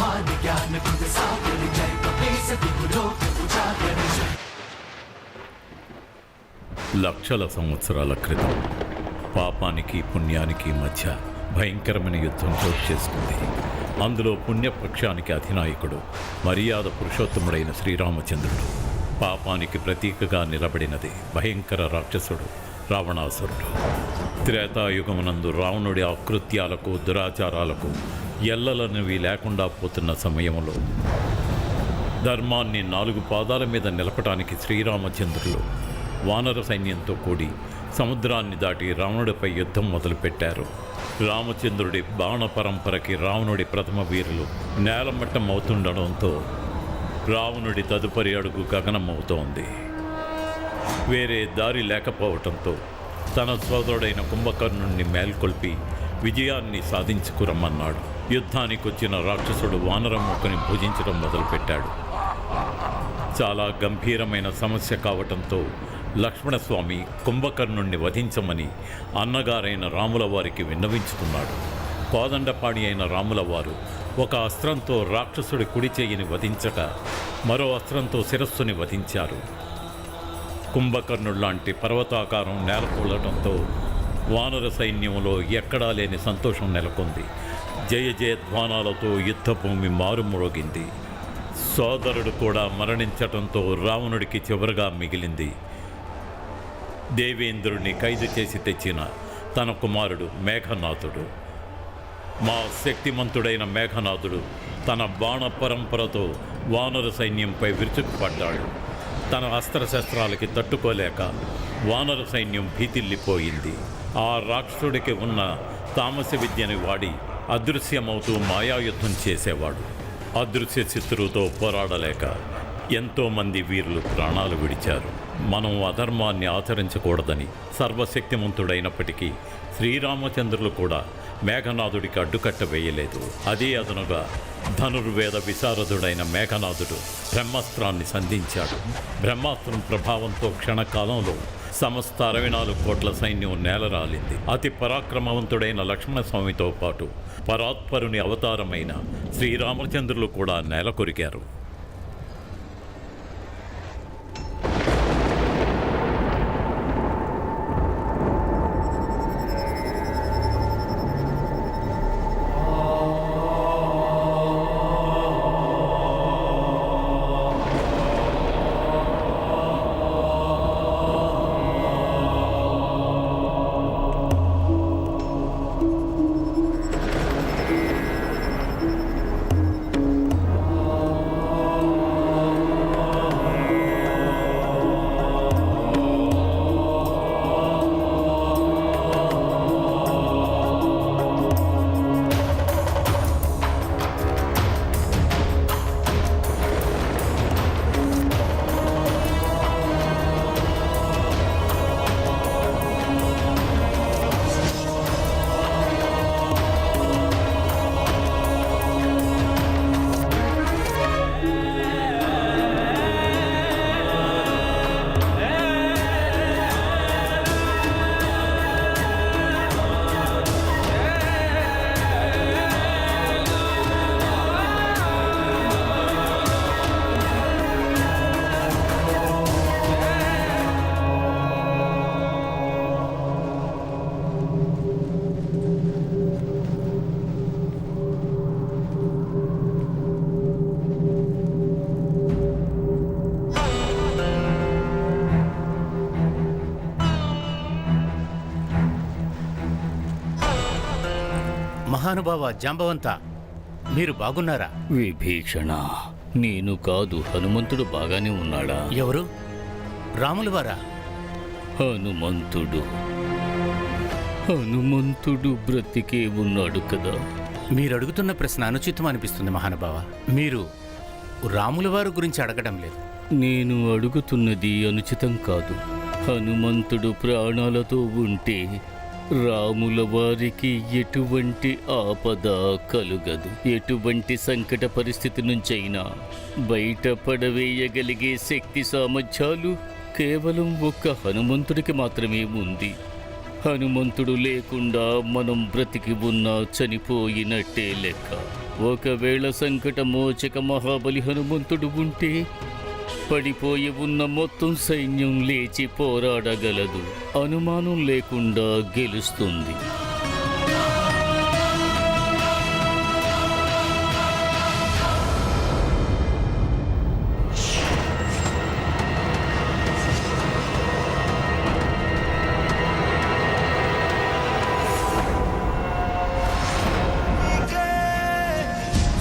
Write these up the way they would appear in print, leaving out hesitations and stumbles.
ब्रह्मांड ज्ञान बुद्ध सागर जय कपीस दिगुलोक उजागर जय. లక్షల సంవత్సరాల క్రితం పాపానికి పుణ్యానికి మధ్య భయంకరమైన యుద్ధం చోటు చేసుకుంది. అందులో పుణ్యపక్షానికి అధినాయకుడు మర్యాద పురుషోత్తముడైన శ్రీరామచంద్రుడు. పాపానికి ప్రతీకగా నిలబడినది భయంకర రాక్షసుడు రావణాసురుడు. త్రేతాయుగమునందు రావణుడి అకృత్యాలకు దురాచారాలకు ఎల్లలనివి లేకుండా పోతున్న సమయంలో ధర్మాన్ని 4 పాదాల మీద నిలపటానికి శ్రీరామచంద్రులు వానర సైన్యంతో కూడి సముద్రాన్ని దాటి రావణుడిపై యుద్ధం మొదలుపెట్టారు. రామచంద్రుడి బాణ పరంపరకి రావణుడి ప్రథమ వీరులు నేలమట్టం అవుతుండడంతో రావణుడి తదుపరి అడుగు గగనమవుతోంది. వేరే దారి లేకపోవటంతో తన సోదరుడైన కుంభకర్ణుణ్ణి మేల్కొల్పి విజయాన్ని సాధించుకురమ్మన్నాడు. యుద్ధానికి వచ్చిన రాక్షసుడు వానరముఖని భుజించడం మొదలుపెట్టాడు. చాలా గంభీరమైన సమస్య కావటంతో లక్ష్మణస్వామి కుంభకర్ణుణ్ణి వధించమని అన్నగారైన రాముల వారికి విన్నవించుకున్నాడు. కోదండపాణి అయిన రాముల వారు ఒక అస్త్రంతో రాక్షసుడి కుడి చెయ్యిని వధించక మరో అస్త్రంతో శిరస్సుని వధించారు. కుంభకర్ణుడు పర్వతాకారం నేలకూలటంతో వానర సైన్యంలో ఎక్కడా లేని సంతోషం నెలకొంది. జయ జయధ్వానాలతో యుద్ధభూమి మారుమ్రోగింది. సోదరుడు కూడా మరణించటంతో రావణుడికి చివరగా మిగిలింది దేవేంద్రుడిని ఖైదు చేసి తెచ్చిన తన కుమారుడు మేఘనాథుడు. మా శక్తిమంతుడైన మేఘనాథుడు తన బాణ పరంపరతో వానర సైన్యంపై విరుచుకుపడ్డాడు. తన అస్త్రశస్త్రాలకి తట్టుకోలేక వానర సైన్యం భీతిల్లిపోయింది. ఆ రాక్షసుడికి ఉన్న తామస విద్యని వాడి అదృశ్యమవుతూ మాయాయుద్ధం చేసేవాడు. అదృశ్య శత్రువుతో పోరాడలేక ఎంతోమంది వీరులు ప్రాణాలు విడిచారు. మనం అధర్మాన్ని ఆచరించకూడదని సర్వశక్తిమంతుడైనప్పటికీ శ్రీరామచంద్రులు కూడా మేఘనాథుడికి అడ్డుకట్ట వేయలేదు. అదే అదనుగా ధనుర్వేద విశారదుడైన మేఘనాథుడు బ్రహ్మాస్త్రాన్ని సంధించాడు. బ్రహ్మాస్త్రం ప్రభావంతో క్షణకాలంలో సమస్త 64 కోట్ల సైన్యం నేలరాలింది. అతి పరాక్రమవంతుడైన లక్ష్మణస్వామితో పాటు పరాత్పరుని అవతారమైన శ్రీరామచంద్రులు కూడా నేల కొరికారు. మహానుభావ జాంబవంత, మీరు బాగున్నారా? విభీషణ, నేను కాదు, హనుమంతుడు బాగానే ఉన్నాడా? ఎవరు? రాములవారా? హనుమంతుడు బ్రతికే ఉన్నాడు కదా. మీరు అడుగుతున్న ప్రశ్న అనుచితం అనిపిస్తుంది మహానుభావ. మీరు రాములవారి గురించి అడగడం లేదు. నేను అడుగుతున్నది అనుచితం కాదు. హనుమంతుడు ప్రాణాలతో ఉంటే రాముల వారికి ఎటువంటి ఆపద కలుగదు. ఎటువంటి సంకట పరిస్థితి నుంచైనా బయటపడవేయగలిగే శక్తి సామర్థ్యాలు కేవలం ఒక్క హనుమంతుడికి మాత్రమే ఉంది. హనుమంతుడు లేకుండా మనం బ్రతికి ఉన్నా చనిపోయినట్టే లెక్క. ఒకవేళ సంకటమోచక మహాబలి హనుమంతుడు ఉంటే పడిపోయి ఉన్న మొత్తం సైన్యం లేచి పోరాడగలదు. అనుమానం లేకుండా గెలుస్తుంది.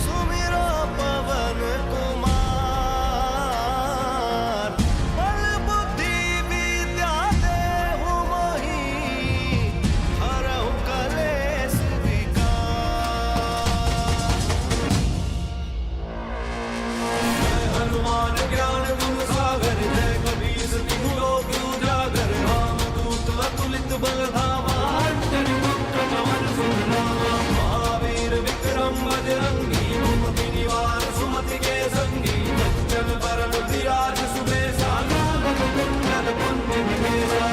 सुमिरो पवन कुमार, बल बुद्धि विद्या देहु मोहि, हरहु कलेश विकार। जय हनुमान ज्ञान गुण सागर, जय कबीर तिहु लोक उजागर। रामदूत अतुलित बल धामा, अंजनी पुत्र पवन सुत नामा। महावीर विक्रम बजरंगी, कुमति निवार सुमति के संगी। कंचन बरन विराज सुबेसा, कानन कुंडल कुंज विभूषा।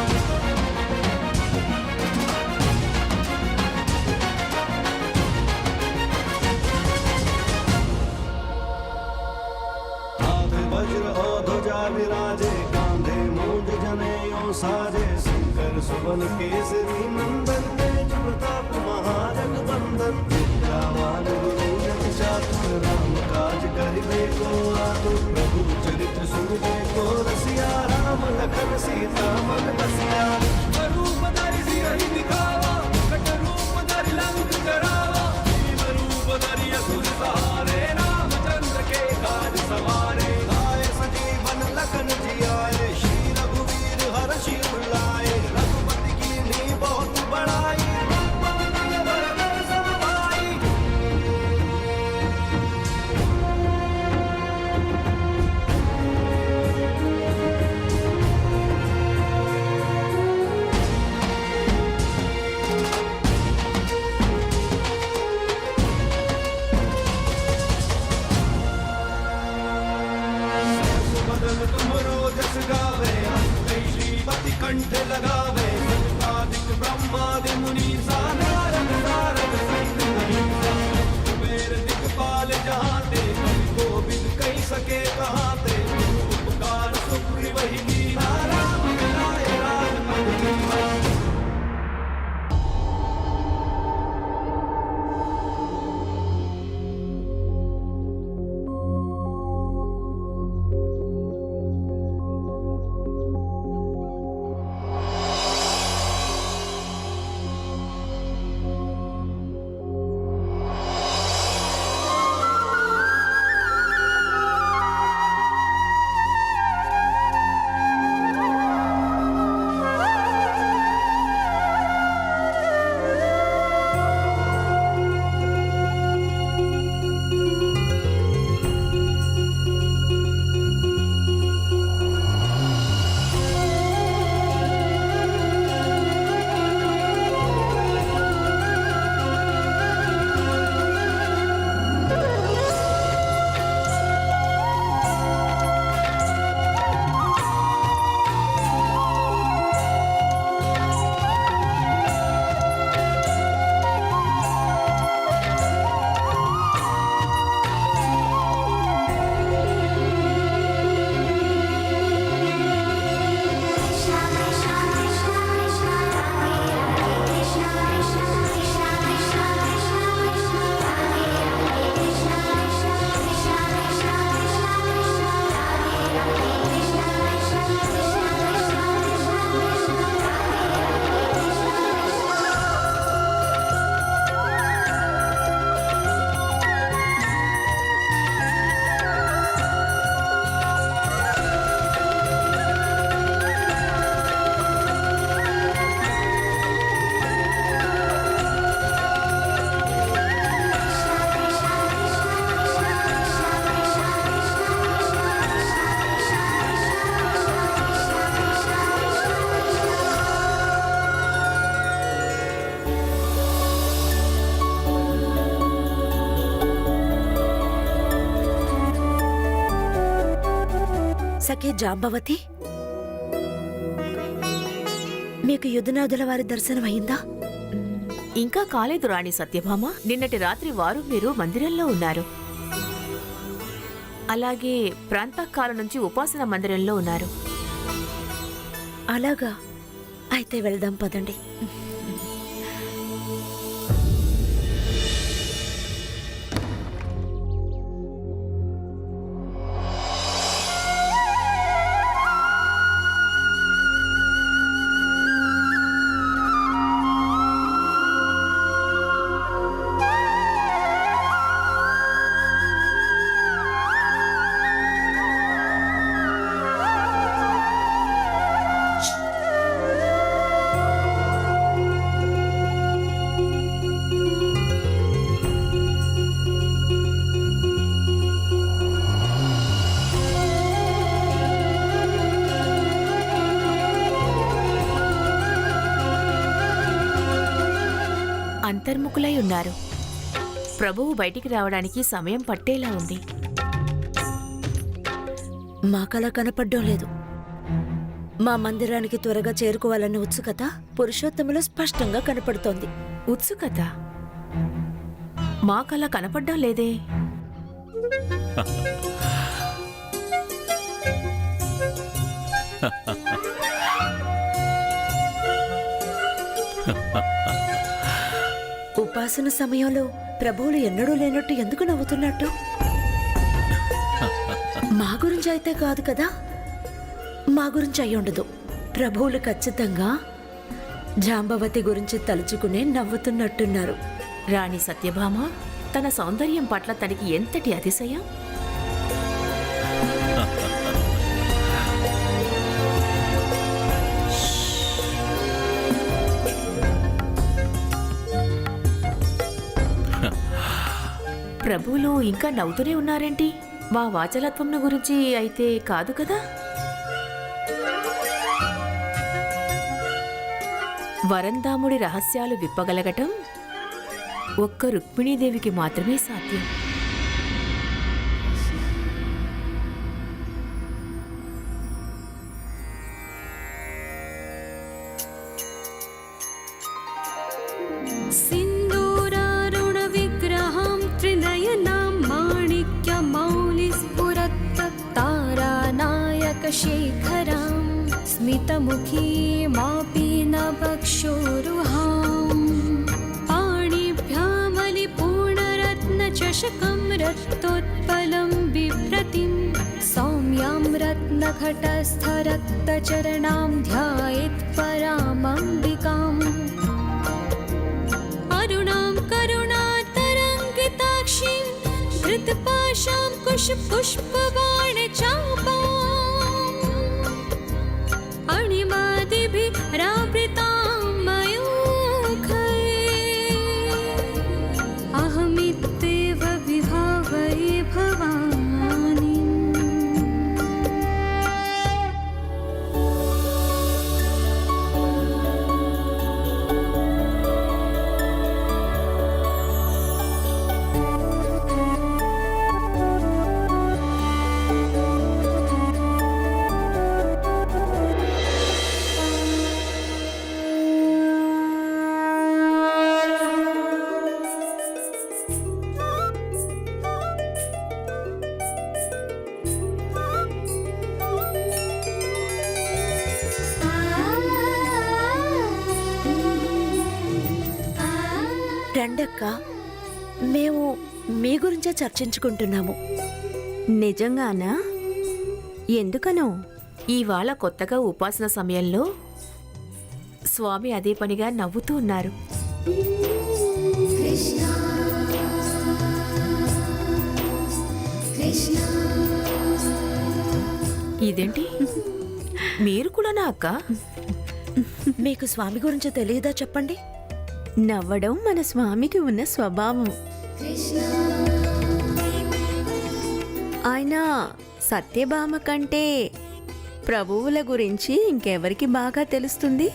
हाथ वज्र और ध्वजा विराजे, कांधे मूंज जनेऊ साजे। शंकर सुवन केसरी नंदन, तेज प्रताप महाजगवंदन। विद्यावान गुरु जति चातुर, राम काज करिबे को आतुर। प्रभु चरित्र सुनिबे को रसिया, राम लखन सीता मन बसिया। रूप धरि सिरहि दिखावा, कट रूप धरि लंक करावा। भीम रूप धरि असुर सहारे, रामचंद्र के काज सवारे। आए सजीवन लखन जियाए, श्री रघुवीर हर्षि उल्लाए। रघुपति कीन्ही बहुत बड़ाई, पवन तनय बरबर सब भाई। बदन तुमरो जस गावे, अंतै श्रीपति कंठ लगावे। सनकादिक ब्रह्मादि मुनीसा, नारद सारद सहित अहिंसा। कुबेर दिक्पाल जहाते, कवि कोविद कहि सके कहाते। उपकार सुग्रीव ही कीन्हा, राम मिलाए राजपद दीन्हा। సఖి జాంబవతి, మీకు యుద్ధనాథుల వారి దర్శనం అయిందా? ఇంకా కాలేదు రాణి సత్యభామ. నిన్నటి రాత్రి వారు మీరు మందిరంలో ఉన్నారు. అలాగే ప్రాంతకాలం నుంచి ఉపాసన మందిరంలో ఉన్నారు. అలాగా? అయితే వెళ్దాం పదండి. అంతర్ముఖులై ఉన్నారు. ప్రభువు బయటికి రావడానికి సమయం పట్టేలా ఉంది. మాకలా కనపడ్డం లేదు. మా మందిరానికి త్వరగా చేరుకోవాలన్న ఉత్సుకత పురుషోత్తములో స్పష్టంగా కనపడుతోంది. ఉత్సుకత మాకలా కనపడ్డం లేదే. ఉపాసన సమయంలో ప్రభువులు ఎన్నడూ లేనట్టు ఎందుకు నవ్వుతున్నట్టు? మా గురించి అయితే కాదు కదా? మా గురించి అయి ఉండదు. ప్రభువులు ఖచ్చితంగా జాంబవతి గురించి తలుచుకునే నవ్వుతున్నట్టున్నారు. రాణి సత్యభామ తన సౌందర్యం పట్ల తనకి ఎంతటి అతిశయం! ప్రభువులు ఇంకా నవ్వుతూనే ఉన్నారేంటి? మా వాచలత్వం గురించి అయితే కాదు కదా? వరందాముడి రహస్యాలు విప్పగలగటం ఒక్క రుక్మిణీదేవికి మాత్రమే సాధ్యం. शेखरां स्मितमुखीमापि नभक्षोरुहां पाणिभ्यामलिपूर्णरत्नचषकं रक्तोत्पलं बिभ्रतिं सौम्यां रत्नघटस्थरक्तचरणां ध्यायेत् परामम्बिकाम् अरुणां करुणातरङ्गिताक्षीं धृतपाशां कुशपुष्पबाणचापाम् अणिमादिभिरावृतां मयूखैः अहमित्येव विभावये भवानी। రండక్క, మేము మీ గురించే చర్చించుకుంటున్నాము. నిజంగానా? ఎందుకనో? ఇవాళ కొత్తగా ఉపాసన సమయంలో స్వామి అదే పనిగా నవ్వుతూ ఉన్నారు. ఇదేంటి, మీరు కూడానా అక్క? మీకు స్వామి గురించి తెలియదా? చెప్పండి. నవ్వడం మన స్వామికి ఉన్న స్వభావం. ఆయన సత్యభామ కంటే ప్రభువుల గురించి ఇంకెవరికి బాగా తెలుస్తుంది?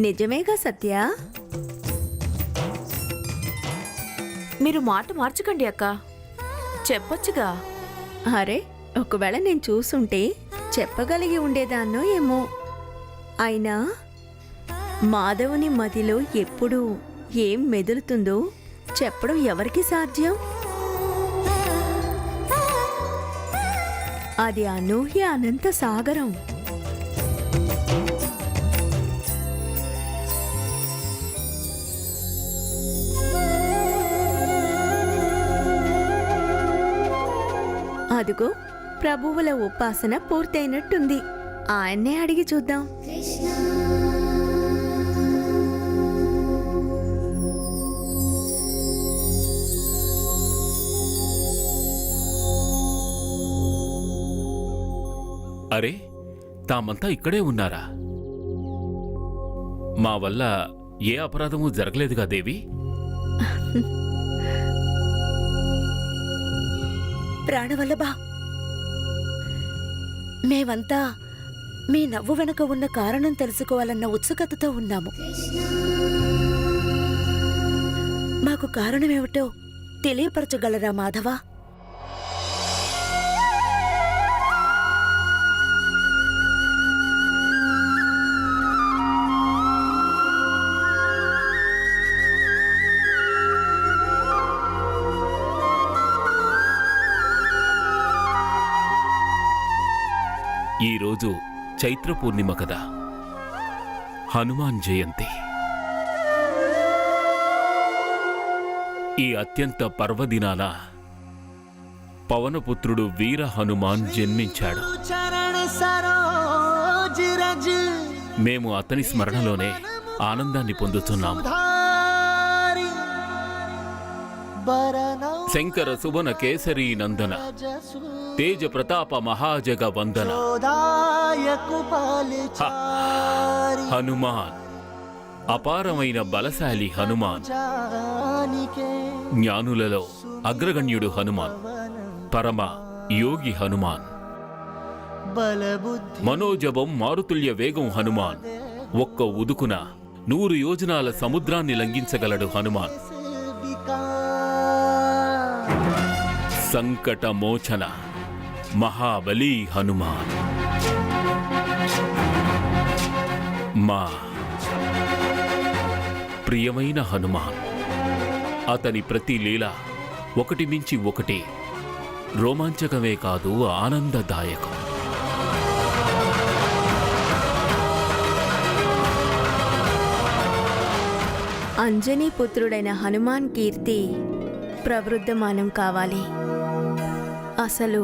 నిజమేగా సత్య? మీరు మాట మార్చకండి అక్క, చెప్పొచ్చుగా. అరే, ఒకవేళ నేను చూసుంటే చెప్పగలిగి ఉండేదాన్నో ఏమో. అయినా మాధవుని మదిలో ఎప్పుడు ఏం మెదులుతుందో చెప్పడం ఎవరికి సాధ్యం? అది అనూహ్య అనంత సాగరం. అదుగో ప్రభువుల ఉపాసన పూర్తయినట్టుంది. ఆయన్నే అడిగి చూద్దాం. అరే, తామంతా ఇక్కడే ఉన్నారా? మా వల్ల ఏ అపరాధము జరగలేదుగా దేవి? ప్రాణవల్లభ, మేమంతా మీ నవ్వు వెనుక ఉన్న కారణం తెలుసుకోవాలన్న ఉత్సుకతతో ఉన్నాము. మాకు కారణమేమిటో తెలియపరచగలరా మాధవ? ఈరోజు చైత్ర పూర్ణిమ కదా, హనుమాన్ జయంతి. ఈ అత్యంత పర్వదినాన పవనపుత్రుడు వీర హనుమాన్ జన్మించాడు. మేము అతని స్మరణలోనే ఆనందాన్ని పొందుతున్నాము. శంకర సువన కేసరీ నందన తేజ ప్రతాప మహాజగ వందన హనుమాన్, అపారమైన బలశాలి హనుమాన్, జ్ఞానులలో అగ్రగణ్యుడు హనుమాన్, పరమ యోగి హనుమాన్, మనోజవం మారుతుల్య వేగం హనుమాన్, ఒక్క ఉదుకున 100 యోజనాల సముద్రాన్ని లంఘించగలడు హనుమాన్. సంకట మోచన మహాబలి హనుమాన్. మా ప్రియమైన హనుమాన్. అతని ప్రతి లీల ఒకటి మించి ఒకటి రోమాంచకమే కాదు, ఆనందదాయకం. అంజనీ పుత్రుడైన హనుమాన్ కీర్తి ప్రవృద్ధమానం కావాలి. అసలు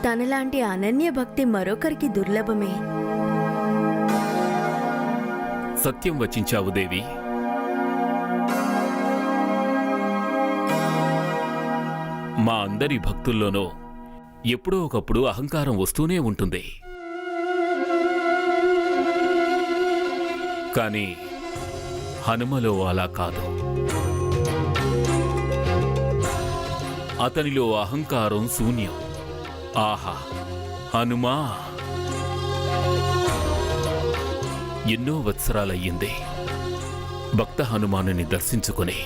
తనలాంటి అనన్య భక్తి మరొకరికి దుర్లభమే. సత్యం వచించావు దేవి. మా అందరి భక్తుల్లోనూ ఎప్పుడో ఒకప్పుడు అహంకారం వస్తూనే ఉంటుంది. కానీ హనుమలో అలా కాదు. అతనిలో అహంకారం శూన్యం. ఆహా, హనుమా! ఎన్నో వత్సరాలయ్యింది భక్త హనుమానుని దర్శించుకుని.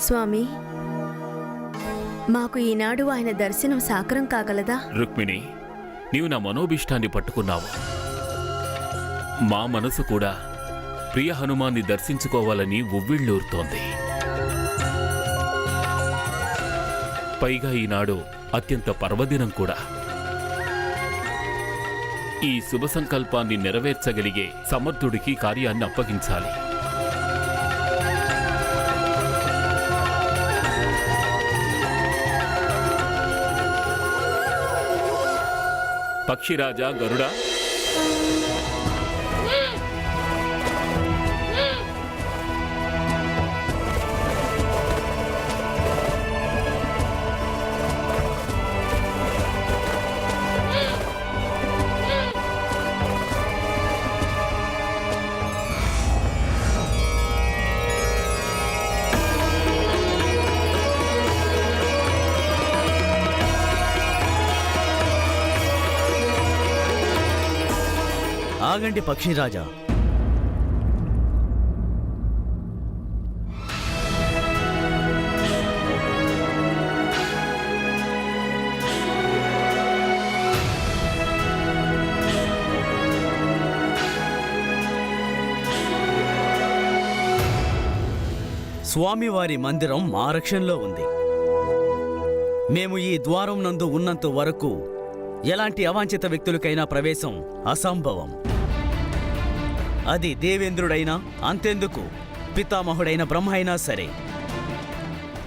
స్వామి, మాకు ఈనాడు ఆయన దర్శనం సాకారం కాగలదా? రుక్మిణి, నీవు నా మనోభీష్టాన్ని పట్టుకున్నావు. మా మనసు కూడా ప్రియ హనుమాన్ని దర్శించుకోవాలని ఉవ్విళ్ళూరుతోంది. పైగా ఈనాడు అత్యంత పర్వదినం కూడా. ఈ శుభ సంకల్పాన్ని నెరవేర్చగలిగే సమర్థుడికి కార్యాన్ని అప్పగించాలి. పక్షిరాజా గరుడా, ఆగండి పక్షిరాజా. స్వామివారి మందిరం మా రక్షణలో ఉంది. మేము ఈ ద్వారం నందు ఉన్నంత వరకు ఎలాంటి అవాంఛిత వ్యక్తులకైనా ప్రవేశం అసంభవం. అది దేవేంద్రుడైనా, అంతెందుకు పితామహుడైన బ్రహ్మ అయినా సరే.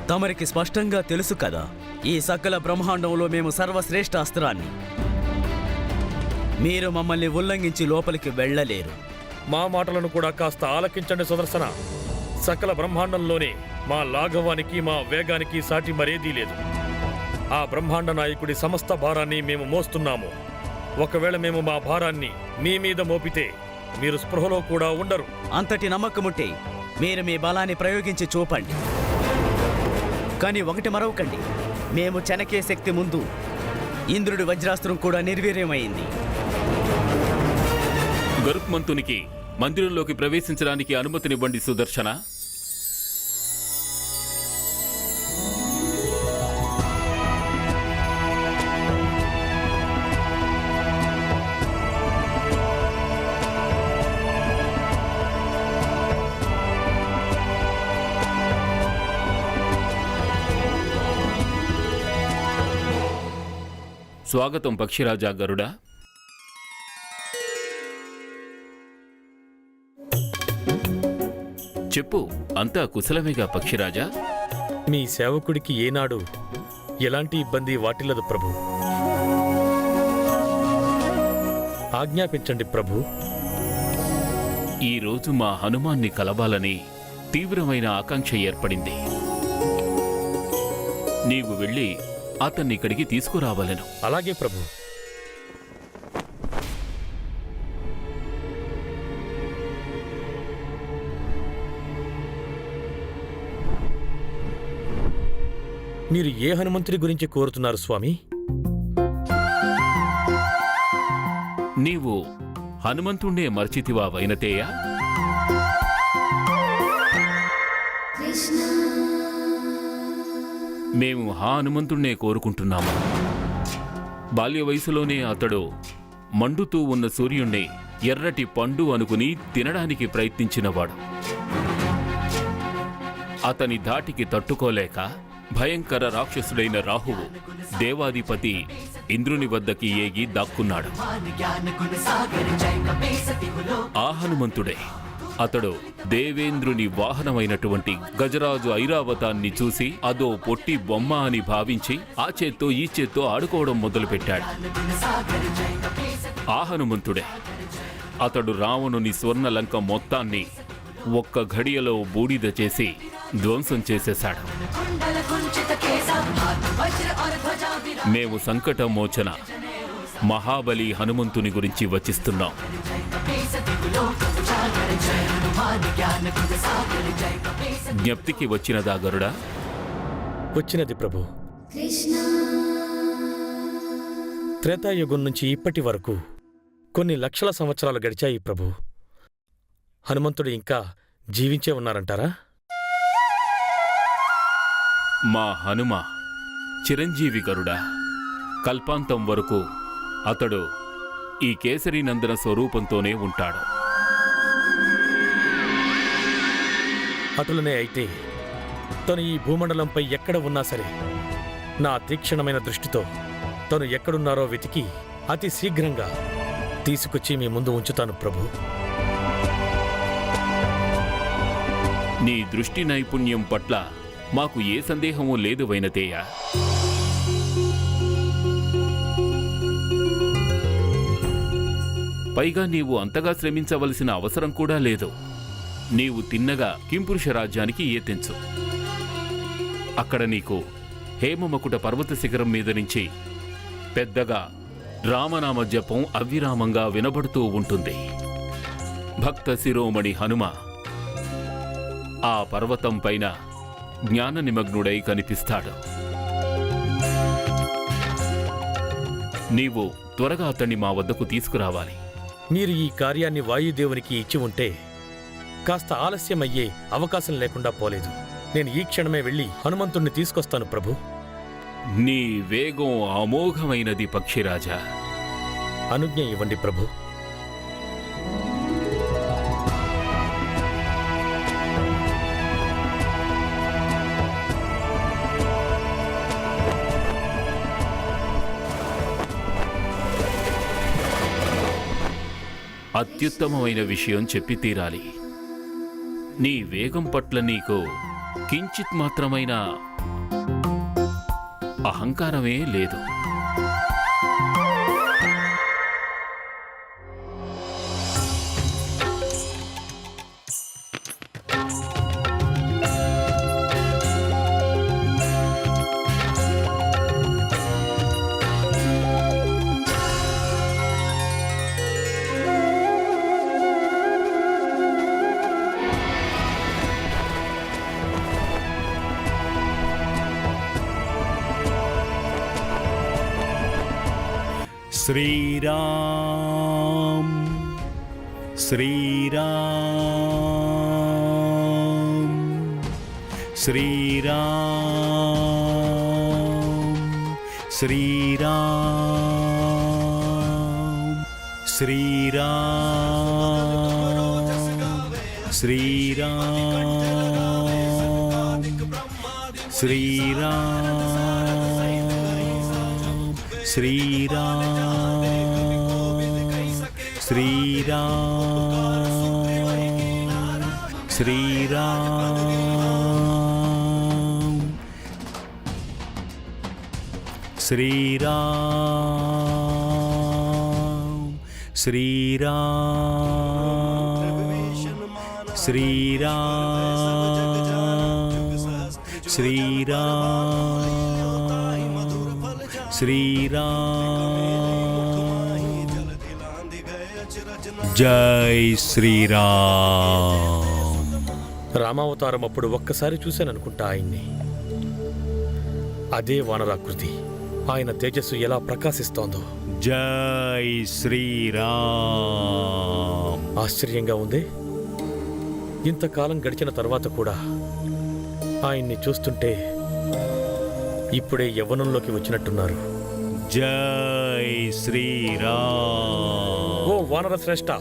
తమరికి స్పష్టంగా తెలుసు కదా, ఈ సకల బ్రహ్మాండంలో మేము సర్వశ్రేష్ఠ అస్త్రాన్ని. మీరు మమ్మల్ని ఉల్లంఘించి లోపలికి వెళ్ళలేరు. మా మాటలను కూడా కాస్త ఆలకించండి సుదర్శన. సకల బ్రహ్మాండంలోనే మా లాఘవానికి, మా వేగానికి సాటి మరేదీ లేదు. ఆ బ్రహ్మాండ నాయకుడి సమస్త భారాన్ని మేము మోస్తున్నాము. ఒకవేళ మేము మా భారాన్ని మీ మీద మోపితే మీరు స్పృహలో కూడా ఉండరు. అంతటి నమ్మకముంటే మీరు మీ బలాన్ని ప్రయోగించి చూపండి. కానీ ఒకటి మరవకండి, మేము చెనకే శక్తి ముందు ఇంద్రుడి వజ్రాస్త్రం కూడా నిర్వీర్యమైంది. గరుత్మంతునికి మందిరంలోకి ప్రవేశించడానికి అనుమతినివ్వండి సుదర్శన. స్వాగతం పక్షిరాజా గరుడా. చెప్పు, అంతా కుశలమేగా పక్షిరాజా? మీ సేవకుడికి ఏనాడు ఎలాంటి ఇబ్బంది వాటిల్లదు ప్రభు. ఆజ్ఞాపించండి ప్రభు. ఈరోజు మా హనుమాన్ని కలవాలని తీవ్రమైన ఆకాంక్ష ఏర్పడింది. నీవు వెళ్ళి అతన్ని ఇక్కడికి తీసుకురావాలను. అలాగే ప్రభు. మీరు ఏ హనుమంతుడి గురించి కోరుతున్నారు స్వామి? నీవు హనుమంతుణ్ణే మర్చితివా వైనతేయ? మేము హనుమంతుణ్ణే కోరుకుంటున్నాము. బాల్య వయసులోనే అతడు మండుతూ ఉన్న సూర్యుణ్ణి ఎర్రటి పండు అనుకుని తినడానికి ప్రయత్నించినవాడు. అతని ధాటికి తట్టుకోలేక భయంకర రాక్షసుడైన రాహువు దేవాధిపతి ఇంద్రుని వద్దకి ఏగి దాక్కున్నాడు. ఆ హనుమంతుడే అతడు దేవేంద్రుని వాహనమైనటువంటి గజరాజు ఐరావతాన్ని చూసి అదో పొట్టి బొమ్మ అని భావించి ఆ చేత్తో ఈ చేత్తో ఆడుకోవడం మొదలుపెట్టాడు. ఆ హనుమంతుడే అతడు రావణుని స్వర్ణలంక మొత్తాన్ని ఒక్క ఘడియలో బూడిద చేసి ధ్వంసం చేసేశాడు. మేము సంకటమోచన మహాబలి హనుమంతుని గురించి వచిస్తున్నాం. జ్ఞప్తికి వచ్చినదా గరుడా? వచ్చినది ప్రభు. త్రేతాయుగం నుంచి ఇప్పటి వరకు కొన్ని లక్షల సంవత్సరాలు గడిచాయి ప్రభు. హనుమంతుడు ఇంకా జీవించే ఉన్నారంటారా? మా హనుమ చిరంజీవి గరుడా. కల్పాంతం వరకు అతడు ఈ కేసరీనందన స్వరూపంతోనే ఉంటాడు. అటులనే అయితే తను ఈ భూమండలంపై ఎక్కడ ఉన్నా సరే నా తీక్షణమైన దృష్టితో తను ఎక్కడున్నారో వెతికి అతి శీఘ్రంగా తీసుకొచ్చి మీ ముందు ఉంచుతాను ప్రభు. నీ దృష్టి నైపుణ్యం పట్ల మాకు ఏ సందేహమూ లేదు వైనతేయ. పైగా నీవు అంతగా శ్రమించవలసిన అవసరం కూడా లేదు. నీవు తిన్నగా కింపురుష రాజ్యానికి ఏతెంచు. అక్కడ నీకు హేమమకుట పర్వత శిఖరం మీద నుంచి పెద్దగా రామనామ జపం అవిరామంగా వినబడుతూ ఉంటుంది. భక్త శిరోమణి హనుమ ఆ పర్వతం పైన జ్ఞాన నిమగ్నుడై కనిపిస్తాడు. నీవు త్వరగా అతన్ని మా వద్దకు తీసుకురావాలి. మీరు ఈ కార్యాన్ని వాయుదేవునికి ఇచ్చి ఉంటే కాస్త ఆలస్యమయ్యే అవకాశం లేకుండా పోలేదు. నేను ఈ క్షణమే వెళ్ళి హనుమంతుణ్ణి తీసుకొస్తాను ప్రభు. నీ వేగం అమోఘమైనది పక్షిరాజా. అనుజ్ఞ ఇవ్వండి ప్రభు. అత్యుత్తమమైన విషయం చెప్పి తీరాలి. నీ వేగం పట్ల నీకు కించిత్ మాత్రమైన అహంకారమే లేదు. శ్రీరామ్ శ్రీరామ్ శ్రీరామ్ శ్రీరామ్ శ్రీరామ్ శ్రీరామ్ శ్రీరామ్ శ్రీరామ్ శ్రీరామ్ శ్రీరామ్ శ్రీరామ్ శ్రీరామ్ శ్రీరామ్ శ్రీరామ్ శ్రీరామ్ జై శ్రీరామ్. రామావతారం అప్పుడు ఒక్కసారి చూశాననుకుంటా ఆయన్ని. అదే వానరాకృతి. ఆయన తేజస్సు ఎలా ప్రకాశిస్తోందో. జై శ్రీరామ్. ఆశ్చర్యంగా ఉంది. ఇంతకాలం గడిచిన తర్వాత కూడా ఆయన్ని చూస్తుంటే ఇప్పుడే యవ్వనంలోకి వచ్చినట్టున్నారు. జై శ్రీరామ్. ఓ వానర శ్రేష్ఠ,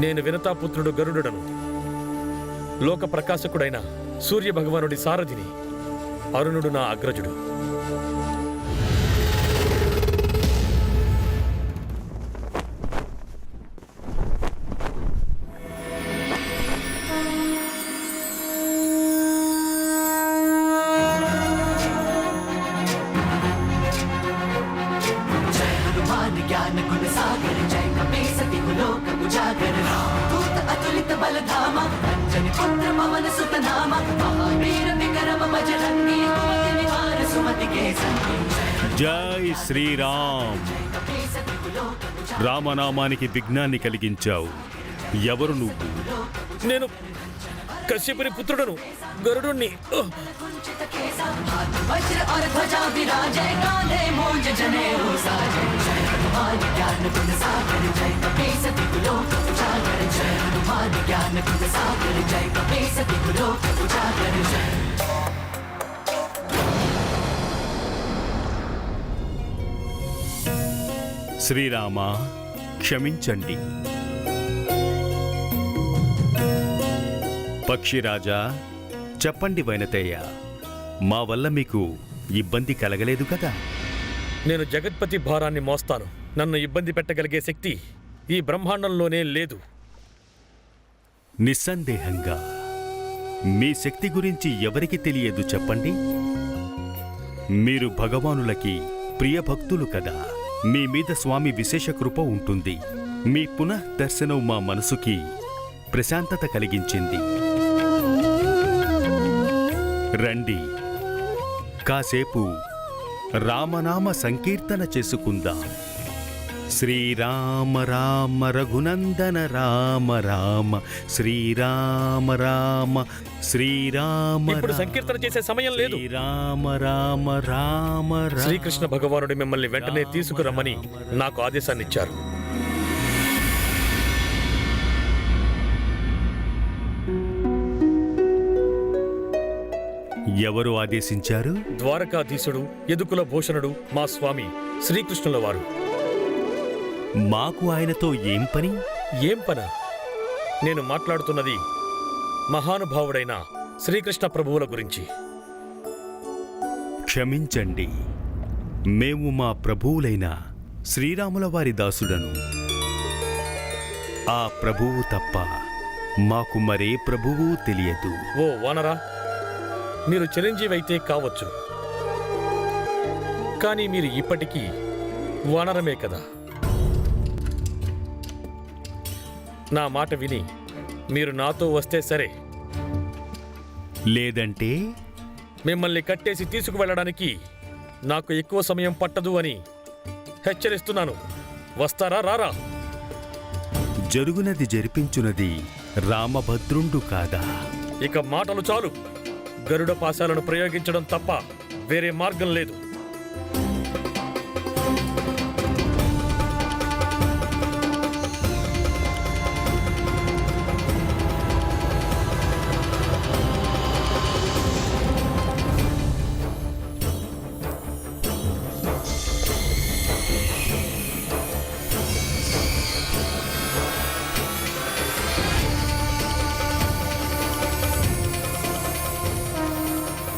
నేను వినతాపుత్రుడు గరుడను, లోక ప్రకాశకుడైన సూర్య భగవానుడి సారథిని. అరుణుడు నా అగ్రజుడు. జై శ్రీరామ్. రామనామానికి విఘ్నాన్ని కలిగించావు. ఎవరు నువ్వు? నేను కశ్యపుని పుత్రుడను, గరుడుణ్ణి. శ్రీరామ, క్షమించండి. పక్షిరాజా, చెప్పండి వైనతేయ, మా వల్ల మీకు ఇబ్బంది కలగలేదు కదా? నేను జగత్పతి భారాన్ని మోస్తాను. నన్ను ఇబ్బంది పెట్టగలిగే శక్తి ఈ బ్రహ్మాండంలోనే లేదు. నిస్సందేహంగా మీ శక్తి గురించి ఎవరికి తెలియదు చెప్పండి? మీరు భగవానులకి ప్రియభక్తులు కదా. మీ మీద స్వామి విశేష కృప ఉంటుంది. మీ పునః దర్శనం మా మనసుకి ప్రశాంతత కలిగించింది. రండి, కాసేపు రామనామ సంకీర్తన చేసుకుందాం. శ్రీరామ రామ రఘునందన రామ రామ శ్రీరామ రామ శ్రీరామ. ఇప్పుడు సంకీర్తన చేసే సమయం లేదు. శ్రీరామ రామ రామ రామ. శ్రీకృష్ణ భగవానుడు మిమ్మల్ని వెంటనే తీసుకురమ్మని నాకు ఆదేశాన్ని ఇచ్చారు. ఎవరు ఆదేశించారు? ద్వారకాధీశుడు, యదుకుల భూషణుడు, మా స్వామి శ్రీకృష్ణుల వారు. మాకు ఆయనతో ఏం పని? ఏం పనా? నేను మాట్లాడుతున్నది మహానుభావుడైన శ్రీకృష్ణ ప్రభువుల గురించి. క్షమించండి, మేము మా ప్రభువులైన శ్రీరాముల వారి దాసుడను. ఆ ప్రభువు తప్ప మాకు మరే ప్రభువు తెలియదు. ఓ వానరా, మీరు చిరంజీవి అయితే కావచ్చు, కానీ మీరు ఇప్పటికీ వానరమే కదా. నా మాట విని మీరు నాతో వస్తే సరే, లేదంటే మిమ్మల్ని కట్టేసి తీసుకువెళ్ళడానికి నాకు ఎక్కువ సమయం పట్టదు అని హెచ్చరిస్తున్నాను. వస్తారా రారా? జరుగునది జరిపించునది రామభద్రుండు కాదా? ఇక మాటలు చాలు. గరుడ పాశాలను ప్రయోగించడం తప్ప వేరే మార్గం లేదు.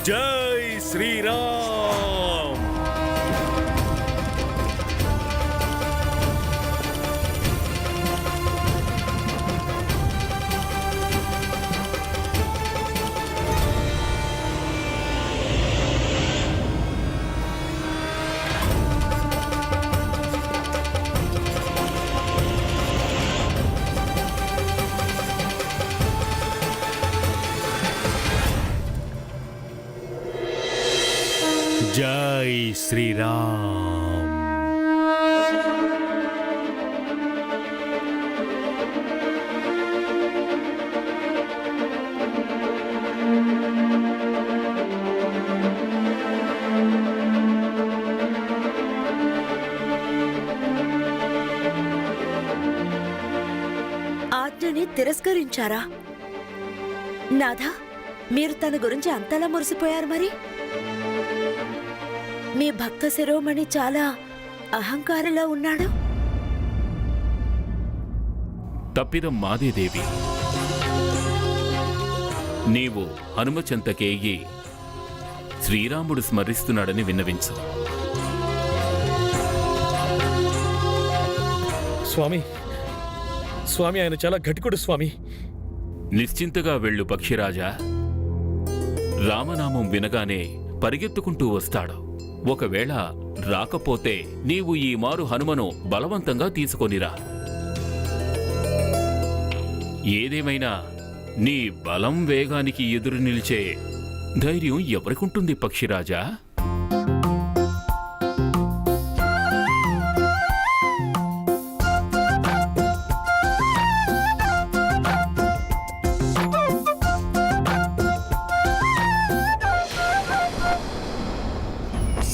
జై శ్రీరామ్. జై శ్రీరామ్. ఆజ్ఞని తిరస్కరించారా? నాథా, మీరు తన గురించి అంతలా మురిసిపోయారు మరి? మీ భక్త శిరోమణి చాలా అహంకారంలో ఉన్నాడు. తప్పిదం మాదే దేవి. నీవు హనుమచెంతకేగి శ్రీరాముడు స్మరిస్తున్నాడని విన్నవించు. స్వామి, స్వామి, ఆయన చాలా ఘటికుడు స్వామి. నిశ్చింతగా వెళ్ళు పక్షిరాజా. రామనామం వినగానే పరిగెత్తుకుంటూ వస్తాడు. ఒకవేళ రాకపోతే నీవు ఈ మారు హనుమను బలవంతంగా తీసుకొనిరా. ఏదేమైనా నీ బలం వేగానికి ఎదురు నిలిచే ధైర్యం ఎవరికుంటుంది పక్షిరాజా?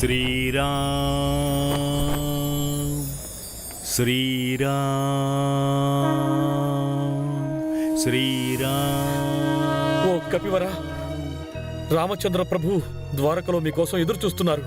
శ్రీరామ్ శ్రీరామ్ శ్రీరామ్. ఓ కపివరా, రామచంద్ర ప్రభు ద్వారకలో మీకోసం ఎదురు చూస్తున్నారు.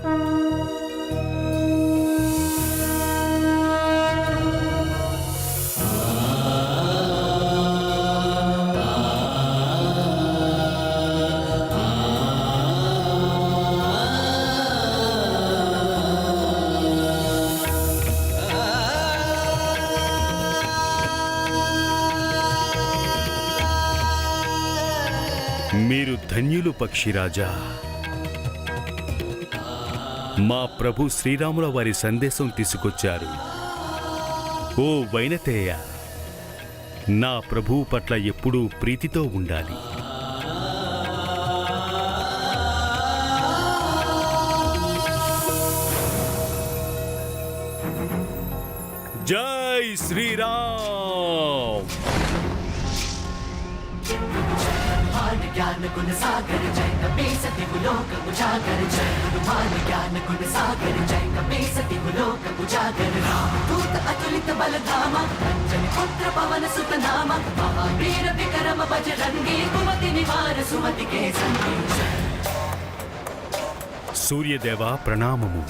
మీరు ధన్యులు పక్షిరాజా. మా ప్రభు శ్రీరాముల వారి సందేశం తీసుకొచ్చారు. ఓ వైనతేయ, నా ప్రభువు పట్ల ఎప్పుడూ ప్రీతితో ఉండాలి. జై శ్రీరామ్. ज्ञान गुण सागर जय कपी सती गुलोक उजागर जय हनुमान ज्ञान गुण सागर जय कपी सती गुलोक उजागर दूत अतुलित बल धामा अंजनी पुत्र पवन सुत नामा महावीर विक्रम बजरंगी कुमति निवार सुमति के संगी. సూర్యదేవ ప్రణామము.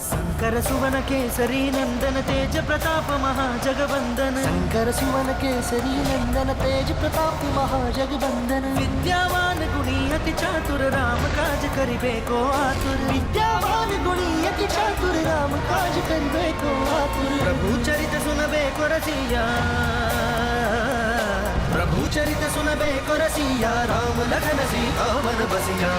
शंकर सुवन केसरी नंदन तेज प्रताप महाजगवंदन. शंकर सुवन केसरी नंदन तेज प्रताप महाजगवंदन. विद्यावान गुणी अति चातुर राम काज करिबे को आतुर विद्यावान गुणी अति चातुर राम काज करिबे को आतुर प्रभु चरित सुनबे को रसिया प्रभु चरित सुनबे को रसिया राम लखन सीता मन बसिया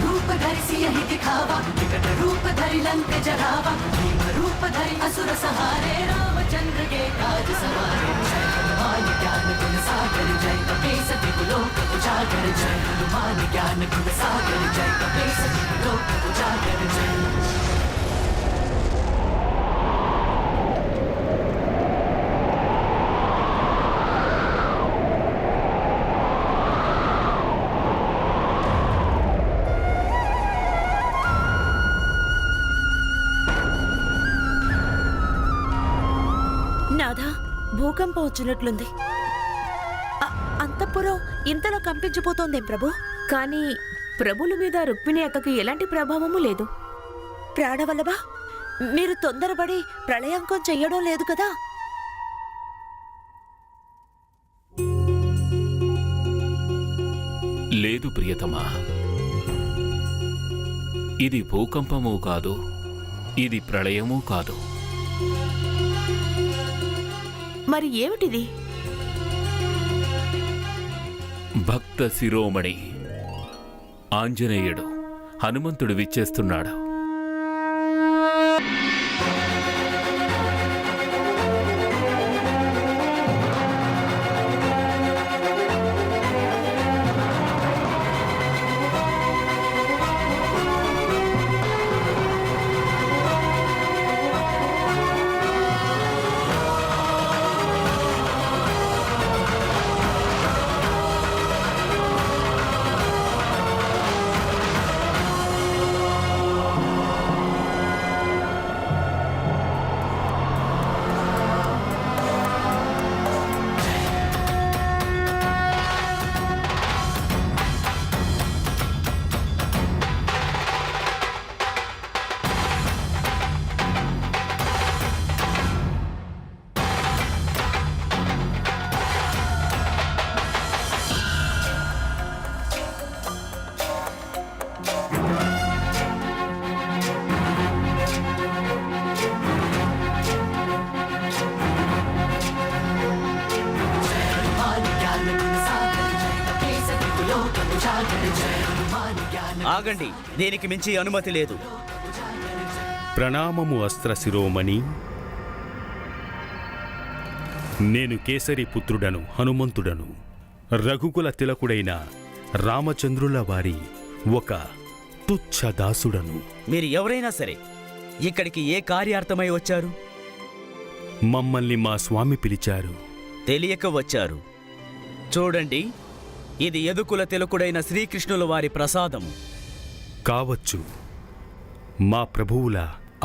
रूप धरि सियहि दिखावा विकट रूप धरि लंक जरावा भीम रूप धरि असुर सहारे रामचंद्र के काज सवारे जय हनुमान ज्ञान गुण सागर जय कपीस तिहु लोक उजागर जय हनुमान ज्ञान गुण सागर जय कपीस तिहु लोक उजागर जय నాథా భూకంపం వచ్చినట్లుంది. అంతఃపురం ఇంతలో కంపించిపోతోందేం ప్రభు? కానీ ప్రభుల మీద రుక్మిణి అక్కకి ఎలాంటి ప్రభావము లేదు. ప్రాణవల్లభ, మీరు తొందరపడి ప్రళయాంకం చెయ్యడం లేదు కదా? లేదు ప్రియతమా, ఇది భూకంపము కాదు, ఇది ప్రళయము కాదు. మరి ఏమిటిది? భక్త శిరోమణి ఆంజనేయుడు హనుమంతుడు విచ్చేస్తున్నాడు. ఆగండి, దీనికి మించి అనుమతి లేదు. ప్రణామము అస్త్ర శిరోమణి. నేను కేసరి పుత్రుడను, హనుమంతుడను, రఘుకుల తిలకుడైన రామచంద్రుల వారి ఒక తుచ్చ దాసుడను. మీరు ఎవరైనా సరే ఇక్కడికి ఏ కార్యార్థమై వచ్చారు? మమ్మల్ని మా స్వామి పిలిచారు. తెలియక వచ్చారు. చూడండి, ఇది యదుకుల తిలకుడైన శ్రీకృష్ణుల వారి ప్రసాదం. కావచ్చు, మా ప్రభువుల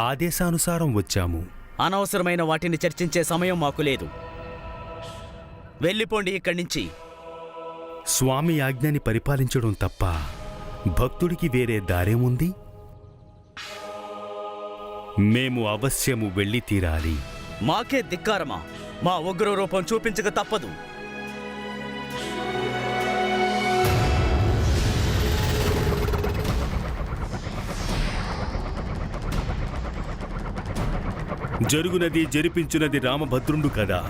ఆదేశానుసారం వచ్చాము. అనవసరమైన వాటిని చర్చించే సమయం మాకు లేదు. వెళ్ళిపోండి ఇక్కడి నుంచి. స్వామి ఆజ్ఞని పరిపాలించడం తప్ప భక్తుడికి వేరే దారేముంది? మేము అవశ్యము వెళ్ళి తీరాలి. మాకే ధిక్కారమా? మా ఉగ్ర రూపం చూపించక తప్పదు. జరుగునది జరిపించునది రామభద్రుండు కదా.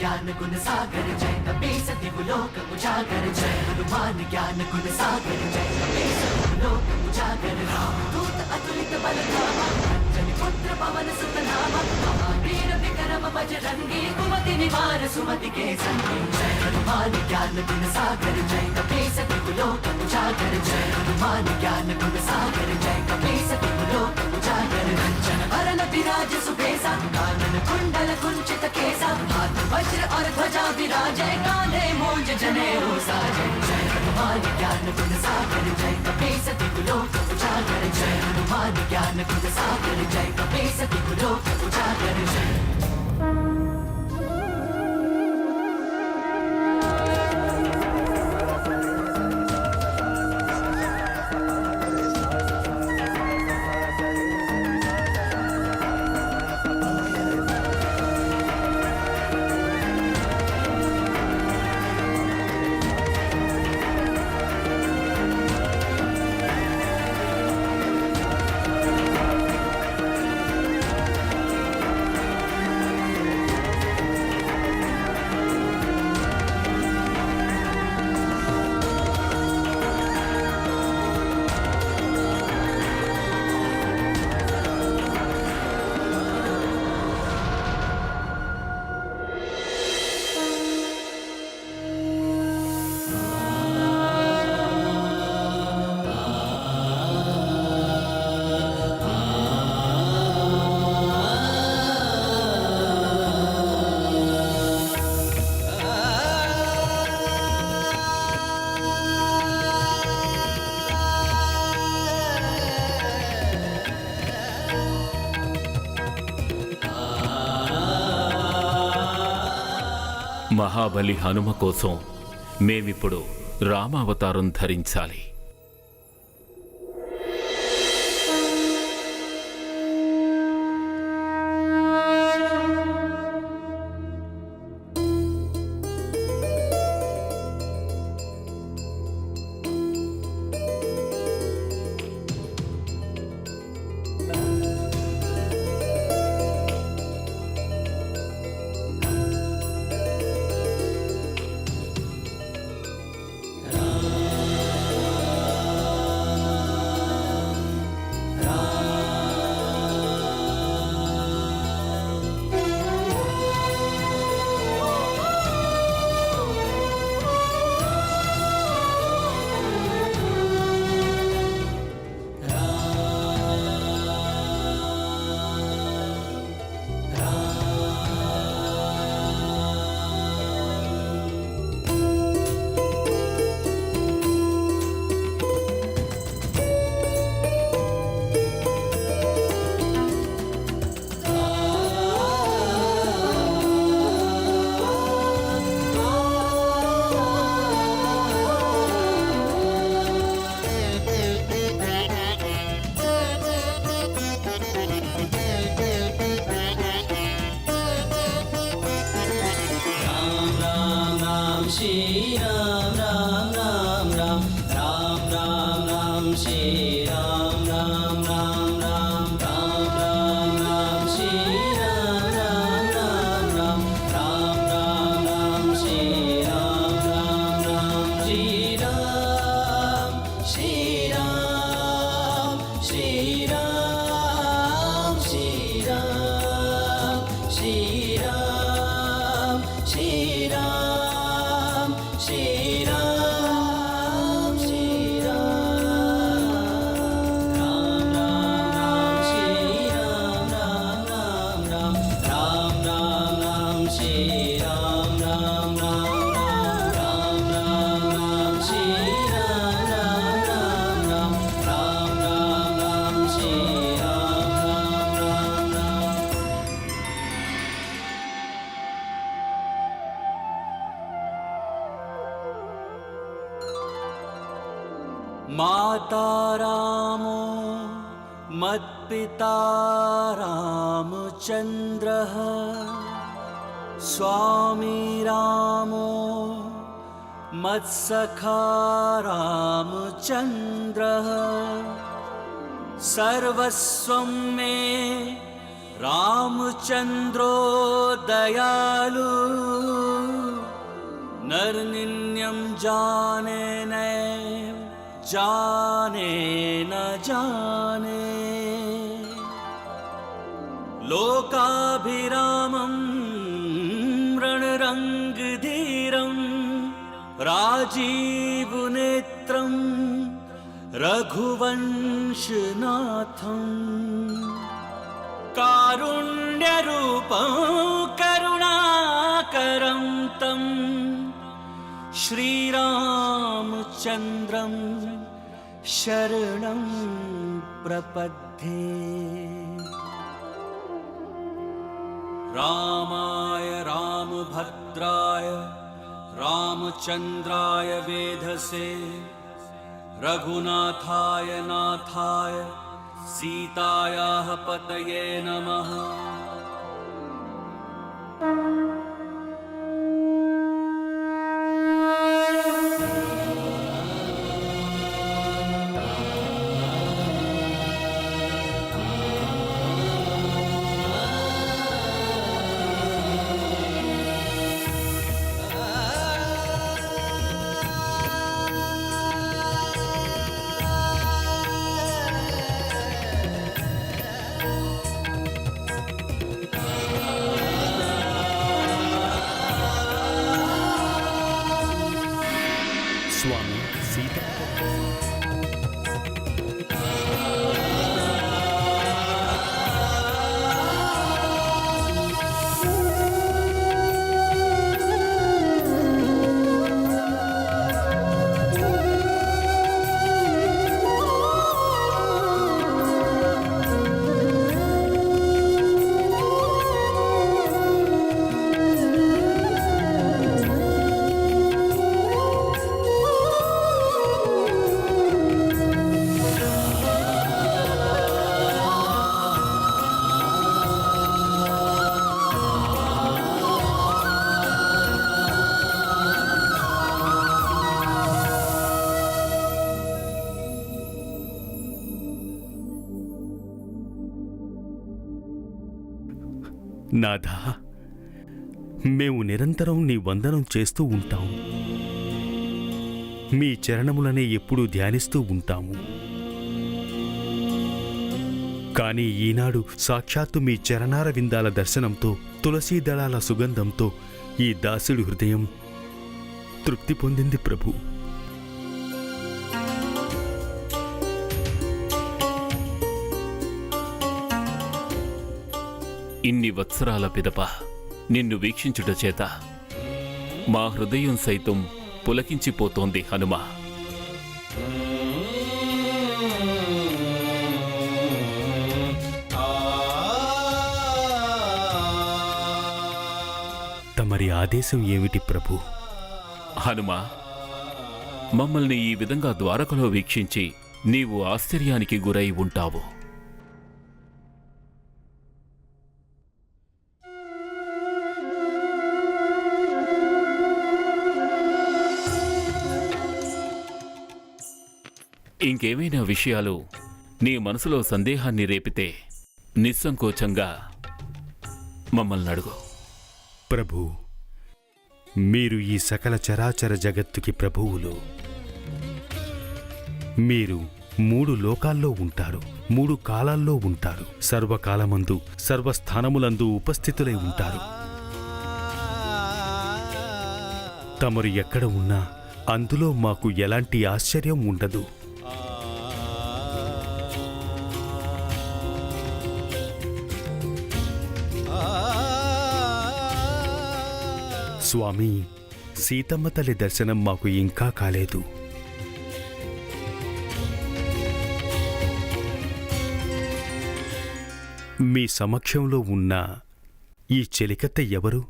ज्ञान गुण सागर जय कपीस तिहु लोक उजागर जय हनुमान ज्ञान गुण सागर जय कपीस तिहु लोक उजागर रामदूत अतुलित बल धामा अंजनी पुत्र पवन सुत नामा महावीर विक्रम बजरंगी कुमति निवार सुमति के संगी जय हनुमान ज्ञान गुण सागर जय कपीस तिहु लोक उजागर जय हनुमान ज्ञान गुण सागर जय कपीस तिहु लोक उजागर कंचन वरन विराज सुबेसा कानन कुंडल कुंचित केसा हनुमान ज्ञान गुण सागर जय कपीस तिहु लोक उजागर जय हनुमान ज्ञान गुण सागर जय कपीस तिहु लोक उजागर जय। మహాబలి హనుమ కోసం మేమిప్పుడు రామావతారం ధరించాలి. माता रामो मत्पिता रामचन्द्रः स्वामी रामो मत्सखा रामचन्द्रः सर्वस्वं मे रामचन्द्रो दयालु नरनिन्यं जाने नैव जाने न जाने लोकाभिरामं रणरङ्गधीरं राजीवनेत्रं रघुवंशनाथं कारुण्यरूपं करुणाकरं तं श्रीरामचन्द्रं रामचन्द्रं शरणं प्रपद्ये रामाय रामभद्राय रामचन्द्राय वेधसे रघुनाथाय नाथाय सीतायाः पतये नमः। స్వామి సీత నాథా, మేము నిరంతరం నీ వందనం చేస్తూ ఉంటాం. మీ చరణములనే ఎప్పుడూ ధ్యానిస్తూ ఉంటాము. కానీ ఈనాడు సాక్షాత్తు మీ చరణార విందాల దర్శనంతో, తులసీ దళాల సుగంధంతో ఈ దాసుడి హృదయం తృప్తి పొందింది ప్రభు. ఇన్ని వత్సరాల పిదప నిన్ను వీక్షించుట చేత మా హృదయం సైతం పులకించిపోతోంది హనుమా. తమరి ఆదేశం ఏమిటి ప్రభు? హనుమా, మమ్మల్ని ఈ విధంగా ద్వారకలో వీక్షించి నీవు ఆశ్చర్యానికి గురై ఉంటావు. ఇంకేమైనా విషయాలు నీ మనసులో సందేహాన్ని రేపితే నిస్సంకోచంగా మమ్మల్ని అడుగు. ప్రభు, మీరు ఈ సకల చరాచర జగత్తుకి ప్రభువులు. మీరు 3 లోకాల్లో ఉంటారు, 3 కాలాల్లో ఉంటారు, సర్వకాలమందు సర్వస్థానములందు ఉపస్థితులై ఉంటారు. తమరు ఎక్కడ ఉన్నా అందులో మాకు ఎలాంటి ఆశ్చర్యం ఉండదు. స్వామి, సీతమ్మ తల్లి దర్శనం మాకు ఇంకా కాలేదు. మీ సమక్షంలో ఉన్న ఈ చెలికత్తె ఎవరు?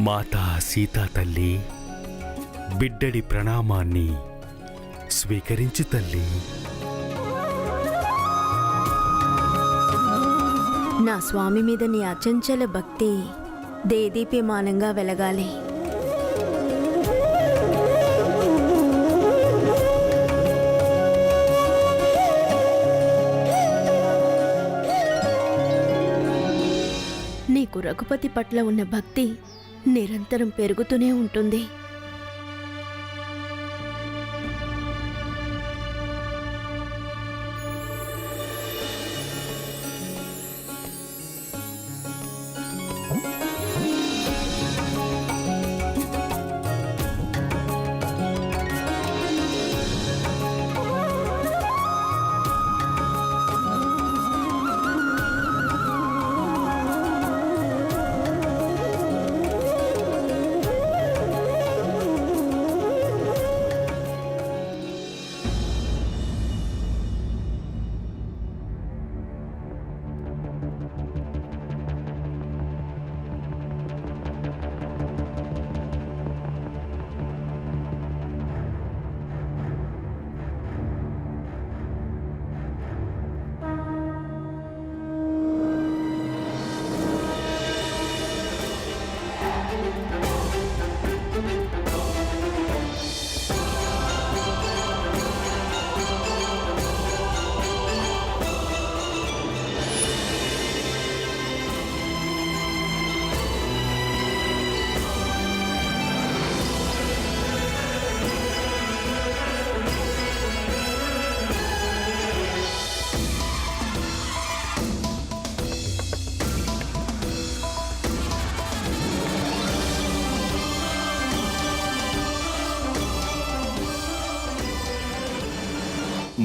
మాతా సీతా తల్లి, బిడ్డడి ప్రణామాన్ని స్వీకరించు తల్లి. నా స్వామి మీద నీ అచంచల భక్తి దేదీప్యమానంగా వెలగాలి. నీకు రఘుపతి పట్ల ఉన్న భక్తి నిరంతరం పెరుగుతూనే ఉంటుంది.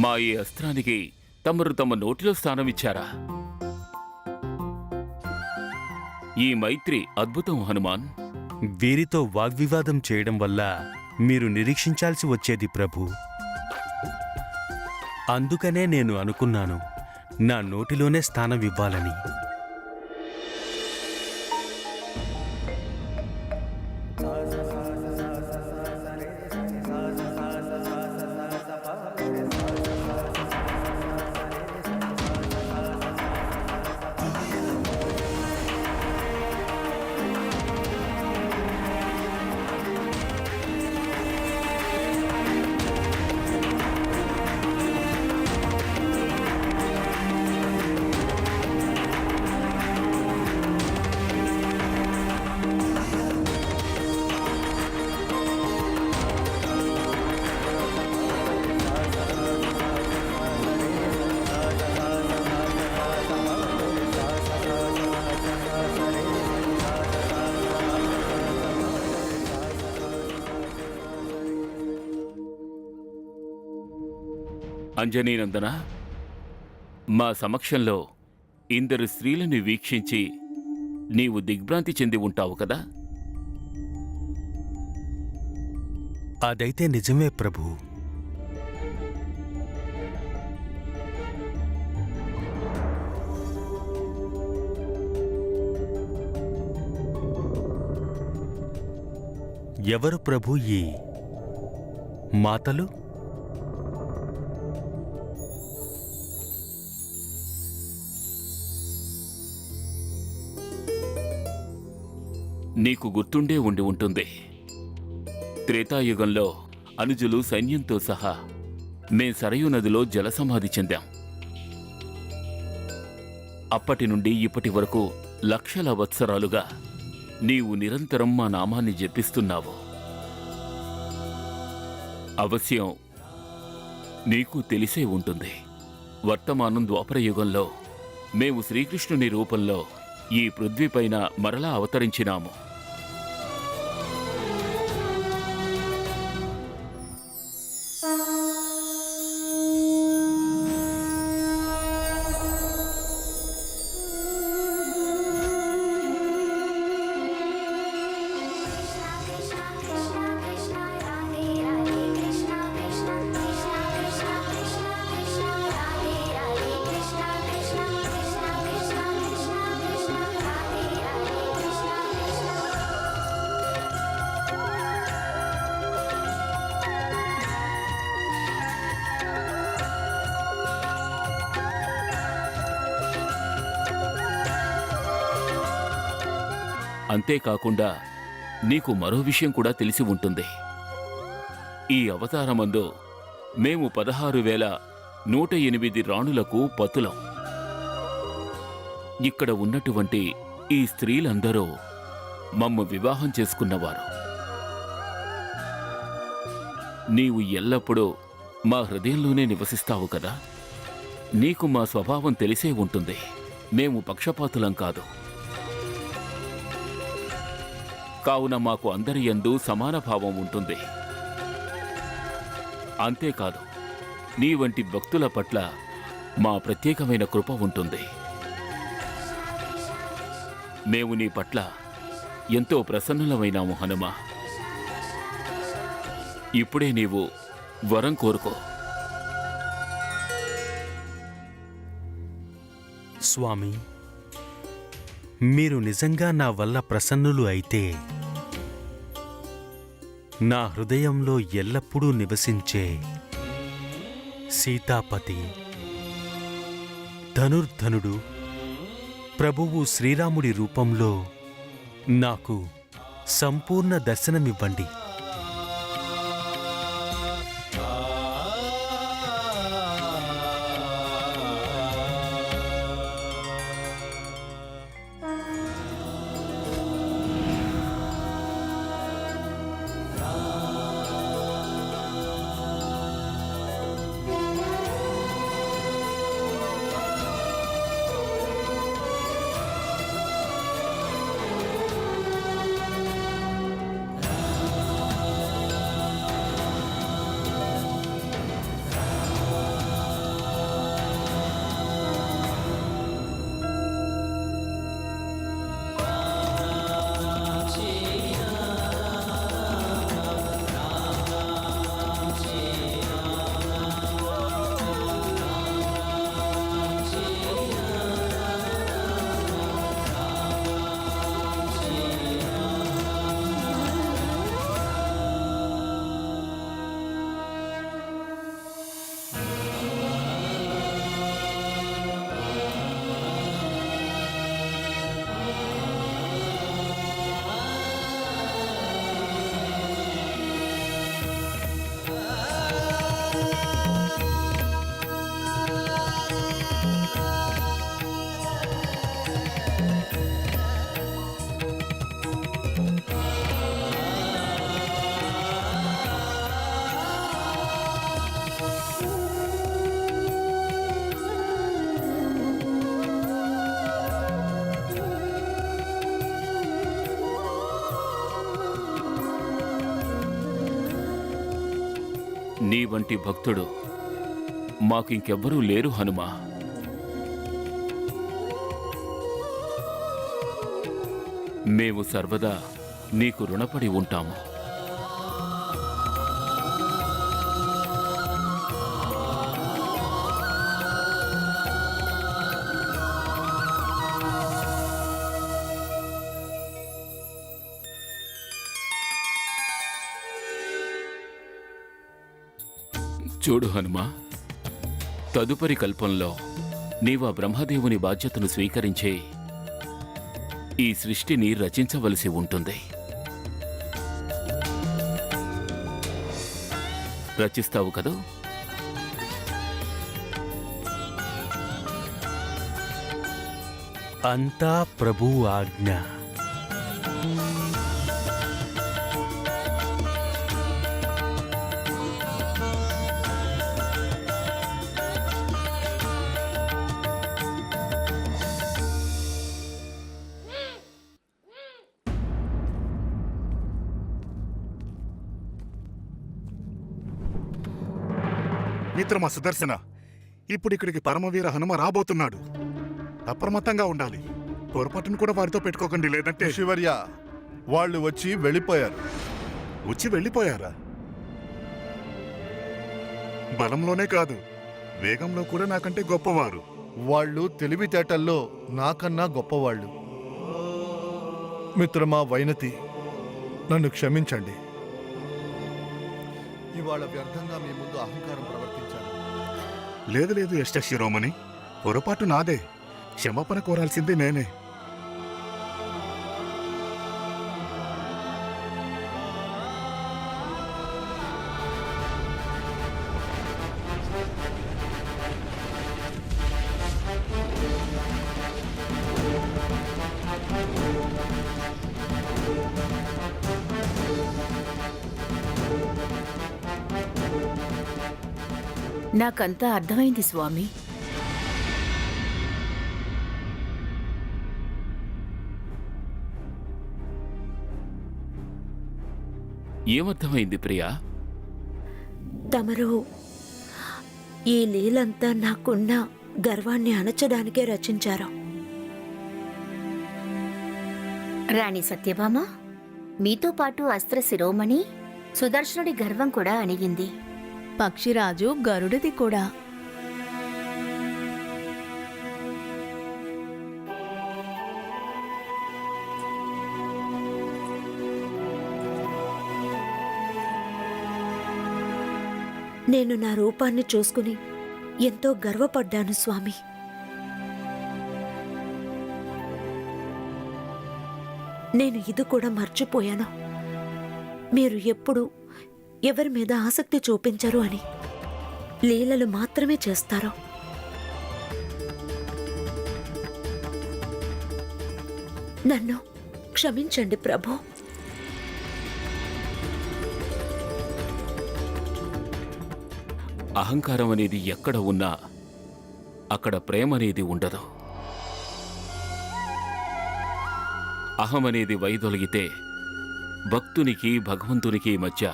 మా ఈ అస్త్రానికి తమరు తమ నోటిలో స్థానమిచ్చారా? ఈ మైత్రి అద్భుతం హనుమాన్. వీరితో వాగ్వివాదం చేయడం వల్ల మీరు నిరీక్షించాల్సి వచ్చేది ప్రభు. అందుకనే నేను అనుకున్నాను నా నోటిలోనే స్థానం ఇవ్వాలని. అంజనీనందన, మా సమక్షంలో ఇందరు స్త్రీలను వీక్షించి నీవు దిగ్భ్రాంతి చెంది ఉంటావు కదా? అదైతే నిజమే ప్రభు. ఎవరు ప్రభు ఈ మాతలు? నీకు గుర్తుండే ఉండి ఉంటుంది, త్రేతాయుగంలో అనుజులు సైన్యంతో సహా మేం సరయూ నదిలో జలసమాధి చెందాం. అప్పటి నుండి ఇప్పటి వరకు లక్షల వత్సరాలుగా నీవు నిరంతరం మా నామాన్ని జపిస్తున్నావు. అవశ్యం నీకు తెలిసే ఉంటుంది, వర్తమానం ద్వాపరయుగంలో మేము శ్రీకృష్ణుని రూపంలో ఈ పృథ్వీపైన మరలా అవతరించినాము. అంతేకాకుండా నీకు మరో విషయం కూడా తెలిసి ఉంటుంది. ఈ అవతారమందు మేము 16,108 రాణులకు పతులం. ఇక్కడ ఉన్నటువంటి ఈ స్త్రీలందరూ మమ్ము వివాహం చేసుకున్నవారు. నీవు ఎల్లప్పుడూ మా హృదయంలోనే నివసిస్తావు కదా. నీకు మా స్వభావం తెలిసే ఉంటుంది. మేము పక్షపాతులం కాదు. కావున మాకు అందరి యందు సమాన భావం ఉంటుంది. అంతేకాదు, నీ వంటి భక్తుల పట్ల మా ప్రత్యేకమైన కృప ఉంటుంది. మేము నీ పట్ల ఎంతో ప్రసన్నులమైనాము హనుమా. ఇప్పుడే నీవు వరం కోరుకో. స్వామి, మీరు నిజంగా నా వల్ల ప్రసన్నులు అయితే నా హృదయంలో ఎల్లప్పుడూ నివసించే సీతాపతి, ధనుర్ధనుడు, ప్రభువు శ్రీరాముడి రూపంలో నాకు సంపూర్ణ దర్శనమివ్వండి. నీ వంటి భక్తుడు మాకింకెవ్వరూ లేరు హనుమా. మేము సర్వదా నీకు రుణపడి ఉంటాము. చూడు హనుమా, తదుపరి కల్పంలో నీవా బ్రహ్మదేవుని బాధ్యతను స్వీకరించే ఈ సృష్టిని రచించవలసి ఉంటుంది. రచిస్తావు కదూ? అంతా ప్రభువు ఆజ్ఞ. మిత్రమా సుదర్శన, ఇప్పుడు ఇక్కడికి పరమవీర హనుమ రాబోతున్నాడు. అప్రమత్తంగా ఉండాలి. పొరపాటును కూడా వారితో పెట్టుకోకండి, లేదంటే. శివర్య, వాళ్ళు వచ్చి వెళ్ళిపోయారు. వచ్చి వెళ్ళిపోయారా? బలంలోనే కాదు, వేగంలో కూడా నాకంటే గొప్పవారు. వాళ్ళు తెలివితేటల్లో నాకన్నా గొప్పవాళ్ళు. మిత్రమా వైనతి, నన్ను క్షమించండి. ఇవాళ వ్యర్థంగా మీ ముందు అహంకారం ప్రవర్తించాను. లేదు లేదు యష్టశిరోమణి, పొరపాటు నాదే. క్షమాపణ కోరాల్సింది నేనే. నాకంతా అర్థమైంది స్వామి. ఏమర్థమైంది ప్రియా? తమరు ఈ లీలంతా నాకున్న గర్వాన్ని అణచడానికే రచించారు. రాణి సత్యభామ, మీతో పాటు అస్త్ర శిరోమణి సుదర్శనుడి గర్వం కూడా అణిగింది. పక్షిరాజు గరుడిది కూడా. నేను నా రూపాన్ని చూసుకుని ఎంతో గర్వపడ్డాను స్వామి. నేను ఇది కూడా మర్చిపోయాను, మీరు ఎప్పుడు ఎవరి మీద ఆసక్తి చూపించరు అని. లీలలు మాత్రమే చేస్తారు. నన్ను క్షమించండి ప్రభు. అహంకారం అనేది ఎక్కడ ఉన్నా అక్కడ ప్రేమ అనేది ఉండదు. అహం అనేది వైదొలిగితే భక్తునికి భగవంతునికి మధ్య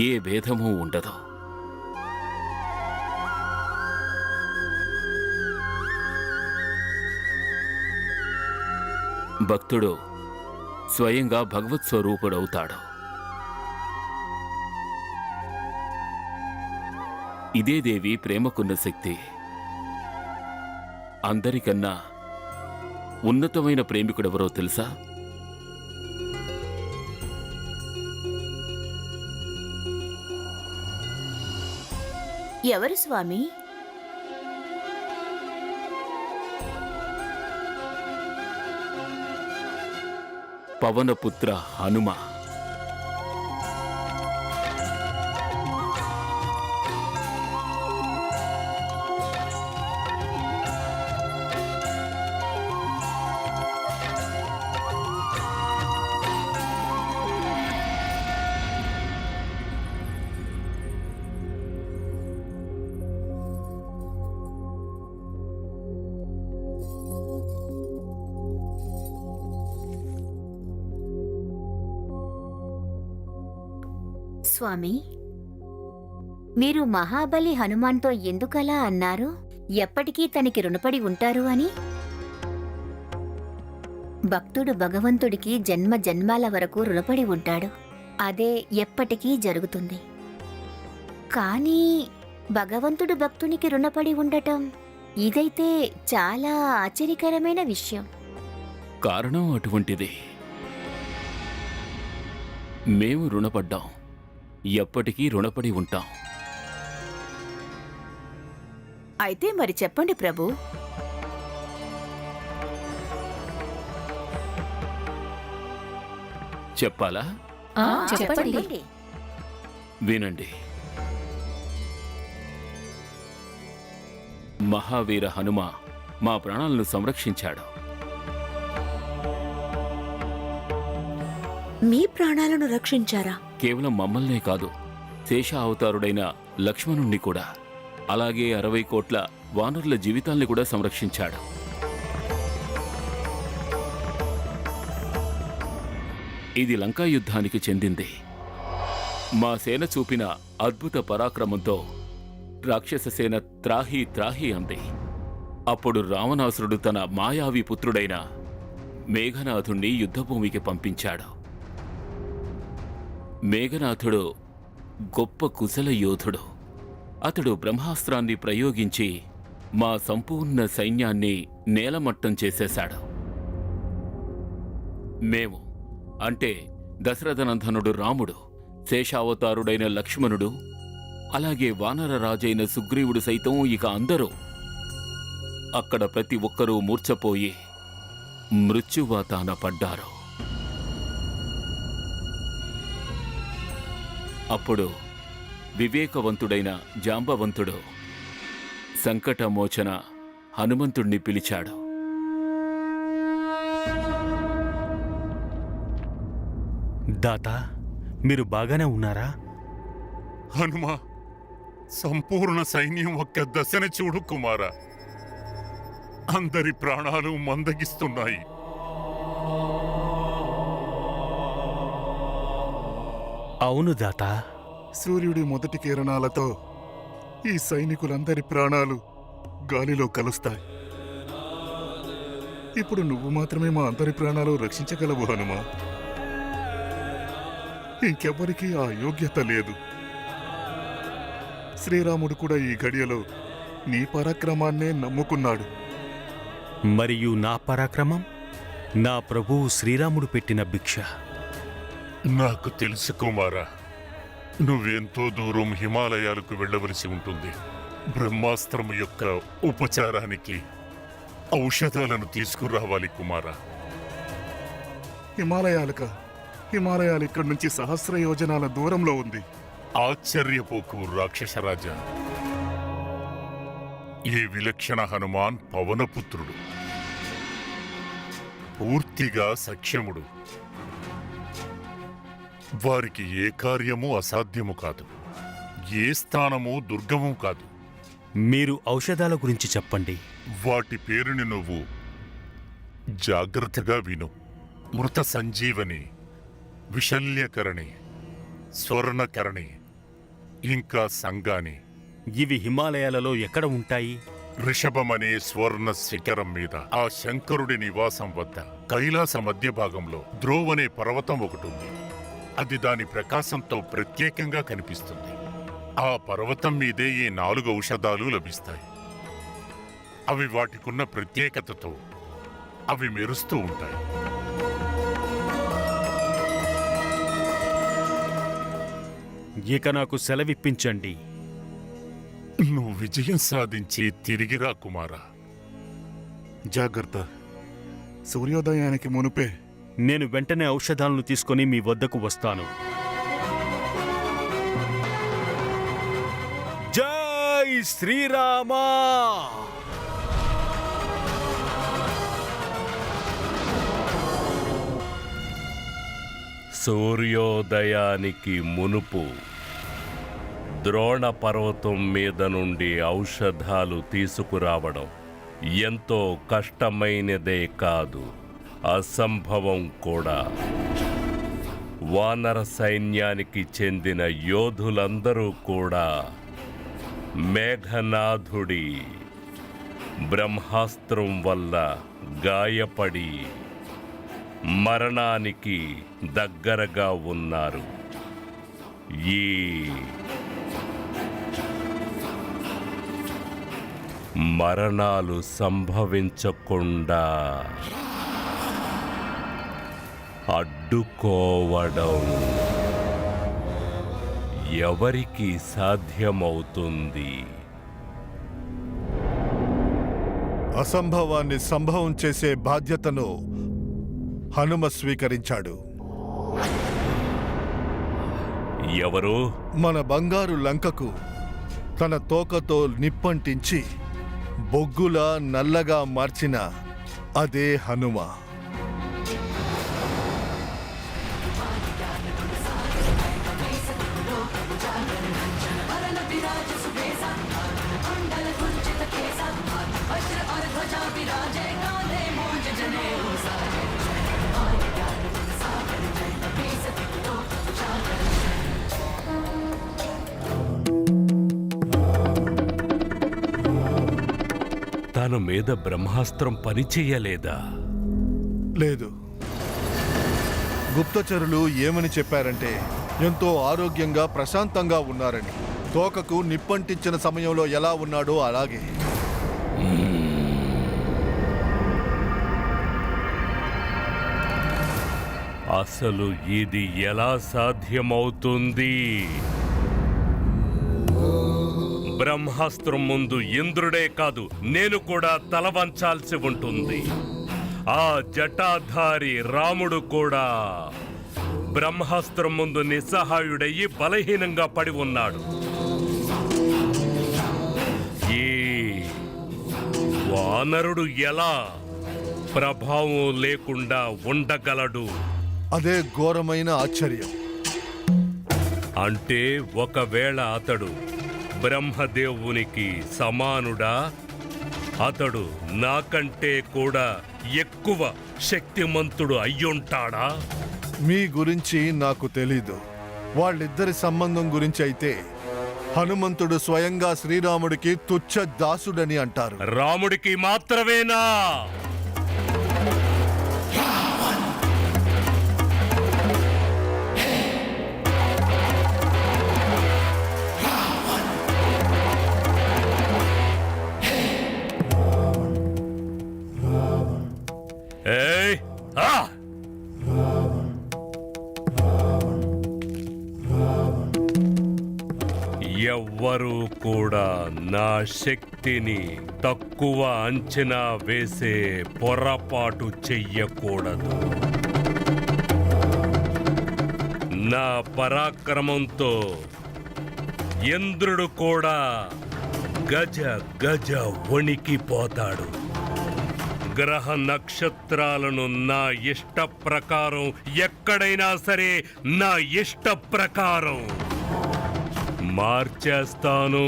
ఏ భేదమూ ఉండదు. భక్తుడు స్వయంగా భగవత్ స్వరూపుడవుతాడు. ఇదే దేవి ప్రేమకున్న శక్తి. అందరికన్నా ఉన్నతమైన ప్రేమికుడెవరో తెలుసా? ఎవరు స్వామి? పవనపుత్ర హనుమ. స్వామి, మీరు మహాబలి హనుమాన్తో ఎందుకలా అన్నారు? ఎప్పటికీ తనకి రుణపడి ఉంటారు అని. భక్తుడు భగవంతుడికి జన్మ జన్మాల వరకు రుణపడి ఉంటాడు. అదే ఎప్పటికీ జరుగుతుంది. కానీ భగవంతుడు భక్తునికి రుణపడి ఉండటం, ఇదైతే చాలా ఆశ్చర్యకరమైన విషయం. కారణం అటువంటిది. మేము రుణపడ్డాం, ఎప్పటికీ రుణపడి ఉంటాం. అయితే మరి చెప్పండి ప్రభు. చెప్పాలా? చెప్పండి. వినండి. మహావీర హనుమ మా ప్రాణాలను సంరక్షించాడు. మీ ప్రాణాలను రక్షించారా? కేవలం మమ్మల్నే కాదు, శేష అవతారుడైన లక్ష్మణుణ్ణి కూడా, అలాగే 60 కోట్ల వానరుల జీవితాల్ని కూడా సంరక్షించాడు. ఇది లంకా యుద్ధానికి చెందింది. మా సేన చూపిన అద్భుత పరాక్రమంతో రాక్షస సేన త్రాహి త్రాహి అంది. అప్పుడు రావణాసురుడు తన మాయావి పుత్రుడైన మేఘనాథుణ్ణి యుద్ధభూమికి పంపించాడు. మేఘనాథుడు గొప్ప కుశల యోధుడు. అతడు బ్రహ్మాస్త్రాన్ని ప్రయోగించి మా సంపూర్ణ సైన్యాన్ని నేలమట్టం చేసేశాడు. మేము అంటే దశరథనందనుడు రాముడు, శేషావతారుడైన లక్ష్మణుడు, అలాగే వానర రాజైన సుగ్రీవుడు సైతం, ఇక అందరూ అక్కడ ప్రతి ఒక్కరూ మూర్ఛపోయి మృత్యువాతాన పడ్డారు. అప్పుడు వివేకవంతుడైన జాంబవంతుడు సంకటమోచన హనుమంతుణ్ణి పిలిచాడు. దాతా, మీరు బాగానే ఉన్నారా? హనుమా, సంపూర్ణ సైన్యం ఒక్క దశని చూడు కుమారా. అందరి ప్రాణాలు మందగిస్తున్నాయి. అవును దాత. సూర్యుడి మొదటి కిరణాలతో ఈ సైనికులందరి ప్రాణాలు గాలిలో కలుస్తాయి. ఇప్పుడు నువ్వు మాత్రమే మా అందరి ప్రాణాలు రక్షించగలవు హనుమా. ఇంకెవ్వరికీ ఆ యోగ్యత లేదు. శ్రీరాముడు కూడా ఈ ఘడియలో నీ పరాక్రమాన్నే నమ్ముకున్నాడు. మరియు నా పరాక్రమం నా ప్రభువు శ్రీరాముడు పెట్టిన భిక్ష. నాకు తెలుసు కుమారా, నువ్వెంతో దూరం హిమాలయాలకు వెళ్ళవలసి ఉంటుంది. బ్రహ్మాస్త్రం యొక్క ఉపచారానికి ఔషధాలను తీసుకురావాలి కుమారా. హిమాలయాలు ఇక్కడి నుంచి సహస్ర యోజనాల దూరంలో ఉంది. ఆశ్చర్యపోకు రాక్షసరాజా. ఈ విలక్షణ హనుమాన్ పవనపుత్రుడు, పూర్తిగా సఖ్యముడు. వారికి ఏ కార్యము అసాధ్యము కాదు, ఏ స్థానము దుర్గము కాదు. మీరు ఔషధాల గురించి చెప్పండి. వాటి పేరుని నువ్వు జాగ్రత్తగా విను. మృత సంజీవని, విశల్యకరణి, స్వర్ణకరణి, ఇంకా సంగాని. ఇవి హిమాలయాలలో ఎక్కడ ఉంటాయి? రిషభమనే స్వర్ణ శిఖరం మీద, ఆ శంకరుడి నివాసం వద్ద కైలాస మధ్య భాగంలో ధ్రువనే పర్వతం ఒకటుంది. అది దాని ప్రకాశంతో ప్రత్యేకంగా కనిపిస్తుంది. ఆ పర్వతం మీదే ఈ 4 ఔషధాలు లభిస్తాయి. అవి వాటికున్న ప్రత్యేకతతో అవి మెరుస్తూ ఉంటాయి. ఇక నాకు సెలవిప్పించండి. నువ్వు విజయం సాధించి తిరిగిరా కుమారా. జాగ్రత్త. సూర్యోదయానికి మునుపే నేను వెంటనే ఔషధాలను తీసుకొని మీ వద్దకు వస్తాను. జై శ్రీరామా! సూర్యోదయానికి మునుపు ద్రోణ పర్వతం మీద నుండి ఔషధాలు తీసుకురావడం ఎంతో కష్టమైనదే కాదు, అసంభవం కూడా. వానర సైన్యానికి చెందిన యోధులందరూ కూడా మేఘనాథుడి బ్రహ్మాస్త్రం వల్ల గాయపడి మరణానికి దగ్గరగా ఉన్నారు. ఈ మరణాలు సంభవించకుండా అడ్డుకోవడం ఎవరికి సాధ్యమవుతుంది? అసంభవాన్ని సంభవం చేసే బాధ్యతను హనుమ స్వీకరించాడు. ఎవరు? మన బంగారు లంకకు తన తోకతో నిప్పంటించి బొగ్గులా నల్లగా మార్చిన అదే హనుమ. తన మీద బ్రహ్మాస్త్రం పనిచెయ్యలేదా? లేదు. గుప్తచరులు ఏమని చెప్పారంటే ఎంతో ఆరోగ్యంగా ప్రశాంతంగా ఉన్నారని. తోకకు నిప్పంటించిన సమయంలో ఎలా ఉన్నాడో అలాగే. అసలు ఇది ఎలా సాధ్యమవుతుంది? బ్రహ్మాస్త్రం ముందు ఇంద్రుడే కాదు, నేను కూడా తల వంచాల్సి ఉంటుంది. ఆ జటాధారి రాముడు కూడా బ్రహ్మాస్త్రం ముందు నిస్సహాయుడయ్యి బలహీనంగా పడి ఉన్నాడు. ఈ వానరుడు ఎలా ప్రభావం లేకుండా ఉండగలడు? అదే ఘోరమైన ఆశ్చర్యం. అంటే ఒకవేళ అతడు బ్రహ్మదేవునికి సమానుడా? అతడు నాకంటే కూడా ఎక్కువ శక్తిమంతుడు అయ్యుంటాడా? మీ గురించి నాకు తెలీదు. వాళ్ళిద్దరి సంబంధం గురించి అయితే హనుమంతుడు స్వయంగా శ్రీరాముడికి తుచ్చ దాసుడని అంటారు. రాముడికి మాత్రమేనా? ఏయ్! ఆ! ఎవ్వరూ కూడా నా శక్తిని తక్కువ అంచనా వేసే పొరపాటు చెయ్యకూడదు. నా పరాక్రమంతో ఇంద్రుడు కూడా గజ గజ వణికిపోతాడు. గ్రహ నక్షత్రాలను నా ఇష్ట ప్రకారం ఎక్కడైనా సరే నా ఇష్ట ప్రకారం మార్చేస్తాను.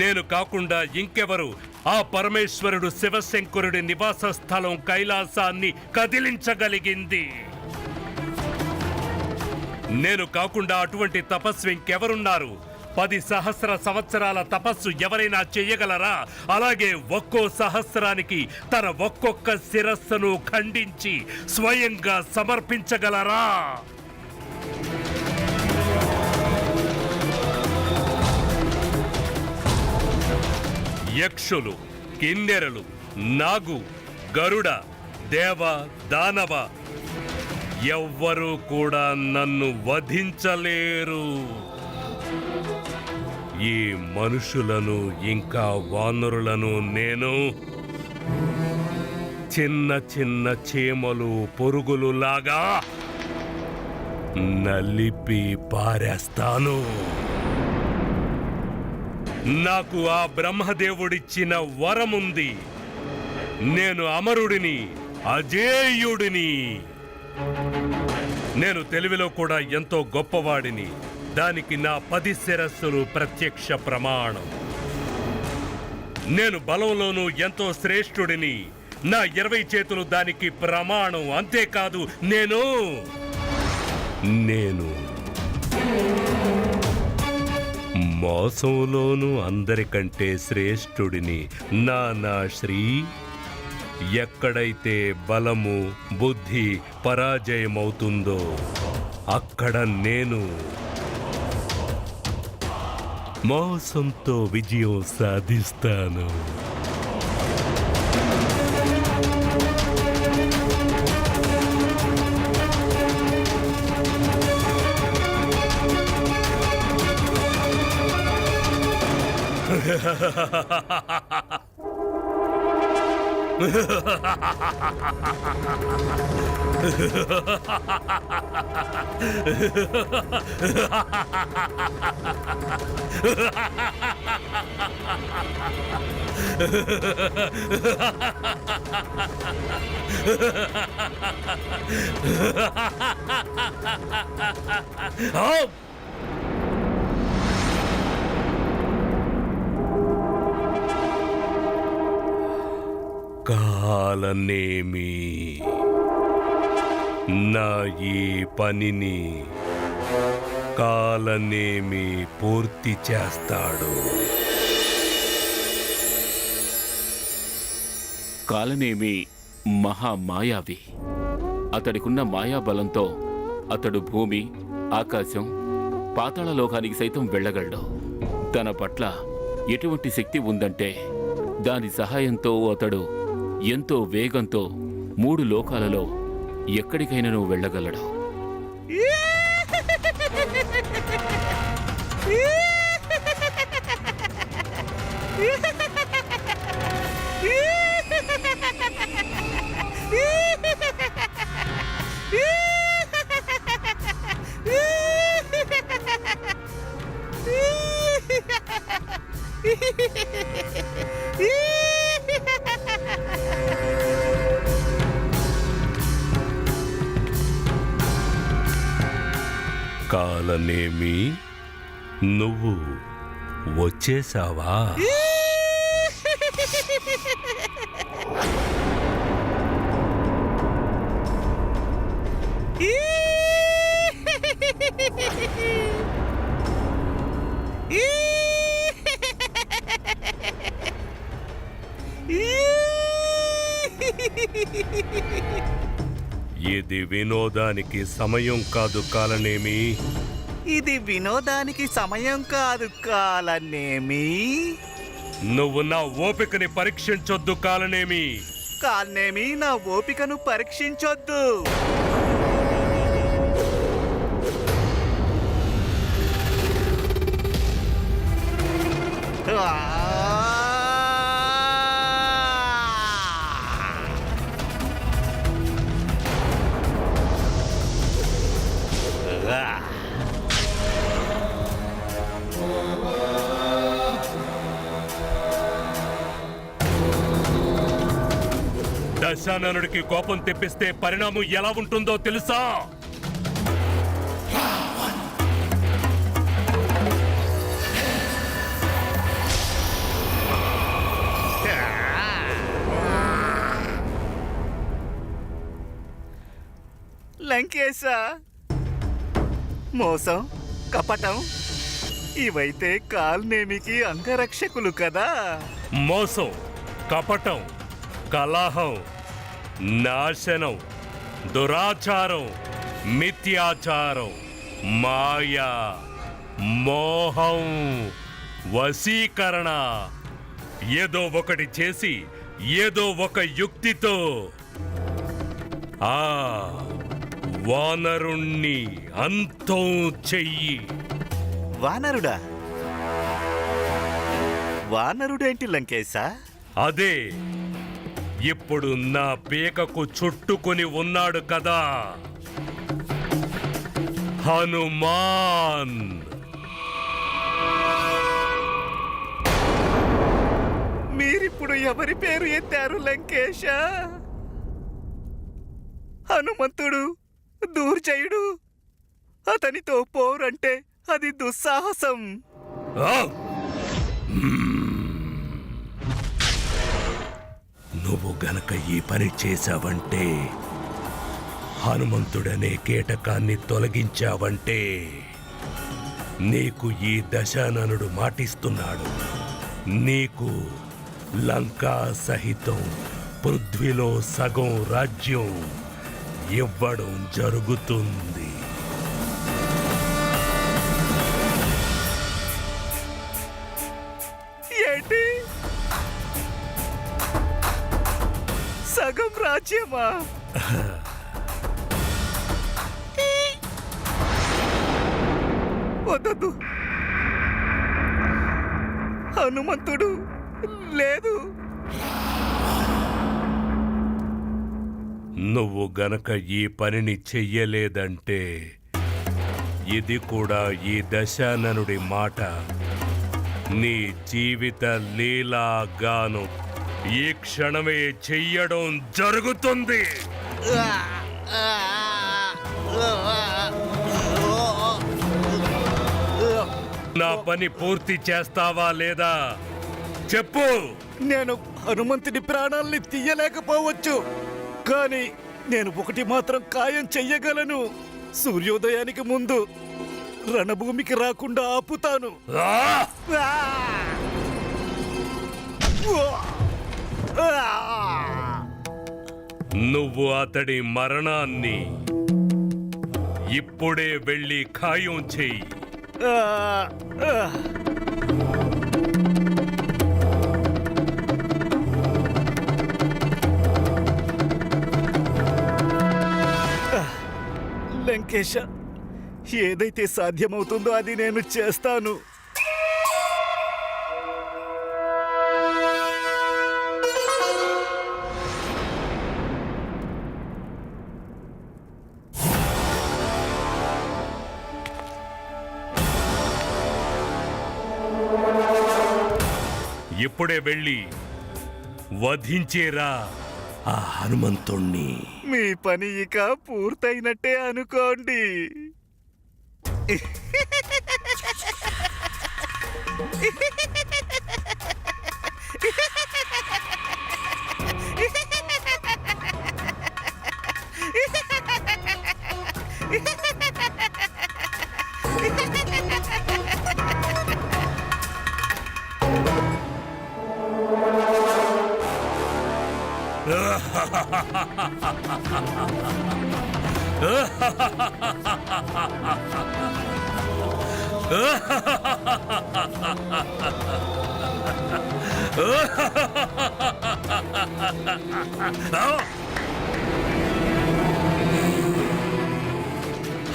నేను కాకుండా ఇంకెవరు ఆ పరమేశ్వరుడు శివశంకరుడి నివాస స్థలం కైలాసాన్ని కదిలించగలిగింది? నేను కాకుండా అటువంటి తపస్వి ఇంకెవరున్నారు? 10,000 సంవత్సరాల తపస్సు ఎవరైనా చెయ్యగలరా? అలాగే ఒక్కో సహస్రానికి తన ఒక్కొక్క శిరస్సును ఖండించి స్వయంగా సమర్పించగలరా? యక్షులు, కిన్నెరలు, నాగు, గరుడ, దేవ, దానవ ఎవ్వరూ కూడా నన్ను వధించలేరు. ఈ మనుషులను ఇంకా వానరులను నేను చిన్న చిన్న చీమలు, పురుగులు లాగా నలిపి పారేస్తాను. నాకు ఆ బ్రహ్మదేవుడిచ్చిన వరముంది. నేను అమరుడిని, అజేయుడిని. నేను తెలివిలో కూడా ఎంతో గొప్పవాడిని. దానికి నా 10 శిరస్సులు ప్రత్యక్ష ప్రమాణం. నేను బలంలోనూ ఎంతో శ్రేష్ఠుడిని. నా 20 చేతులు దానికి ప్రమాణం. అంతేకాదు, నేను మోసంలోనూ అందరికంటే శ్రేష్ఠుడిని. నా శ్రీ ఎక్కడైతే బలము, బుద్ధి పరాజయమవుతుందో అక్కడ నేను మోసంతో విజయం సాధిస్తాను. కాలనేమి నా ఈ పనిని కాలనేమి పూర్తి చేస్తాడు. కాలనేమి మహామాయావి. అతడికున్న మాయాబలంతో అతడు భూమి, ఆకాశం, పాతాళలోకానికి సైతం వెళ్ళగలడు. తన పట్ల ఎటువంటి శక్తి ఉందంటే దాని సహాయంతో అతడు ఎంతో వేగంతో 3 లోకాలలో ఎక్కడికైనా వెళ్ళగలడు. కాలనేమి నువ్వు వచ్చేసావా? ఇది వినోదానికి సమయం కాదు కాలనేమి. ఇది వినోదానికి సమయం కాదు కాలనేమి. నువ్వు నా ఓపికని పరీక్షించొద్దు కాలనేమి. కాలనేమి నా ఓపికను పరీక్షించొద్దు. దశాననుడికి కోపం తెప్పిస్తే పరిణామం ఎలా ఉంటుందో తెలుసా? లంకేశ, మోసం, కపటం ఇవైతే కాల్నేమికి అంగరక్షకులు కదా. మోసం, కపటం, కలహం, నాశనం, దురాచారం, మిథ్యాచారం, మాయ, మోహం, వశీకరణ, ఏదో ఒకటి చేసి ఏదో ఒక యుక్తితో ఆ వానరుణ్ణి అంతం చెయ్యి. వానరుడా? వానరుడేంటి లంకేశ? అదే ఇప్పుడు నా పీకకు చుట్టుకొని ఉన్నాడు కదా, హనుమాన్. మీరిప్పుడు ఎవరి పేరు ఎత్తారు లంకేశ? హనుమంతుడు దూర్జయుడు. అతనితో పోరంటే అది దుస్సాహసం. నువ్వు గనక ఈ పని చేశావంటే, హనుమంతుడనే కీటకాన్ని తొలగించావంటే, నీకు ఈ దశాననుడు మాటిస్తున్నాడు, నీకు లంకా సహితం పృథ్వీలో సగం రాజ్యం ఇవ్వడం జరుగుతుంది. ఏంటి? సగం రాజ్యమా? వద్దు, హనుమంతుడు లేదు. నువ్వు గనక ఈ పనిని చెయ్యలేదంటే, ఇది కూడా ఈ దశాననుడి మాట నీ జీవిత లీలాగాను ఈ క్షణమే చెయ్యడం జరుగుతుంది. నా పని పూర్తి చేస్తావా లేదా చెప్పు. నేను హనుమంతుడి ప్రాణాల్ని తీయలేకపోవచ్చు, కానీ నేను ఒకటి మాత్రం ఖాయం చెయ్యగలను. సూర్యోదయానికి ముందు రణభూమికి రాకుండా ఆపుతాను. నువ్వు అతడి మరణాన్ని ఇప్పుడే వెళ్ళి ఖాయం చెయ్యి. లంకేశ, ఏదైతే సాధ్యమవుతుందో అది నేను చేస్తాను. ఇప్పుడే వెళ్ళి వధించేరా ఆ హనుమంతుణ్ణి. మీ పని ఇక పూర్తయినట్టే అనుకోండి.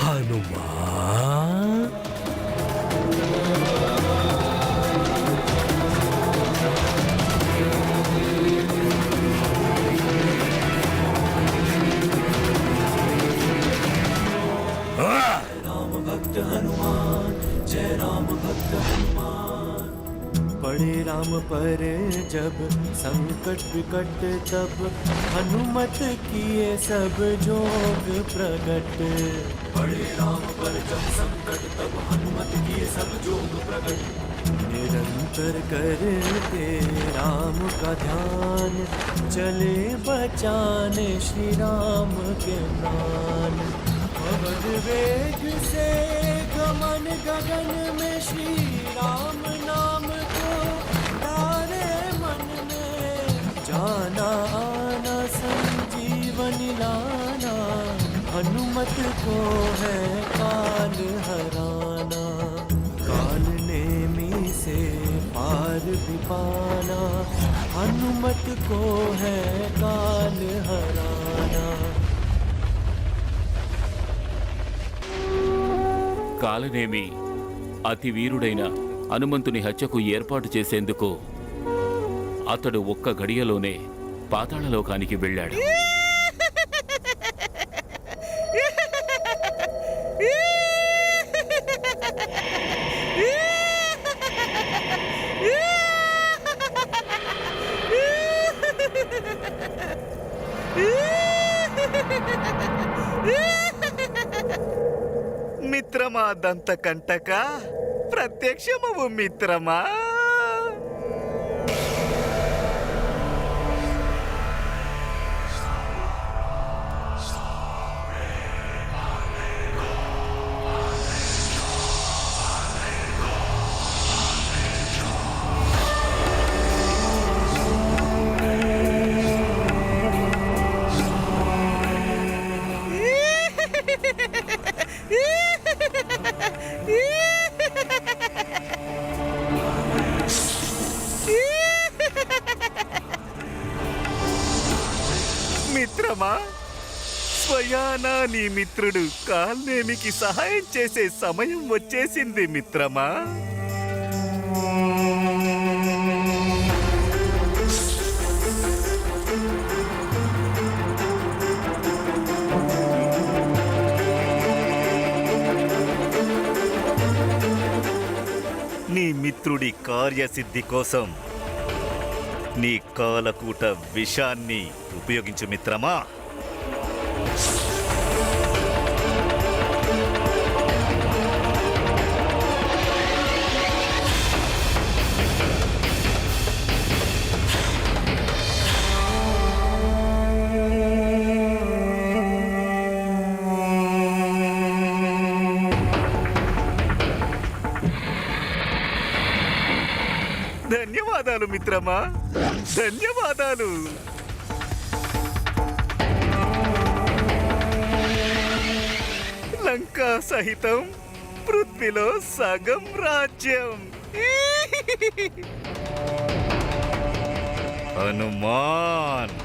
హనుమా भक्त हनुमान जय राम भक्त हनुमान पड़े राम पर जब संकट विकट तब हनुमत किए सब जोग प्रगट पड़े राम पर जब संकट तब हनुमत किए सब जोग प्रगट निरंतर करते राम का ध्यान चले बचाने श्री राम के प्राण पवन वेग से गमन गगन में श्री राम नाम को तारे मन में जाना आना संजीवन लाना हनुमत को है काल हराना काल नेमी से पार भी पाना हनुमत को है काल हराना కాలనేమి అతి వీరుడైన హనుమంతుని హత్యకు ఏర్పాటు చేసేందుకు అతడు ఒక్క గడియలోనే పాతాళలోకానికి వెళ్ళాడు. మిత్రమా దంతకంటక ప్రత్యక్షమవు మిత్రమా మిత్రమా స్వయానా నీ మిత్రుడు కాల్నేమికి సహాయం చేసే సమయం వచ్చేసింది మిత్రమా నీ మిత్రుడి కార్యసిద్ధి కోసం నీ కాలకూట విషాన్ని ఉపయోగించు మిత్రమా ధన్యవాదాలు మిత్రమా ధన్యవాదాలు లంకా సహితం పృథ్వీలో సగం రాజ్యం హనుమాన్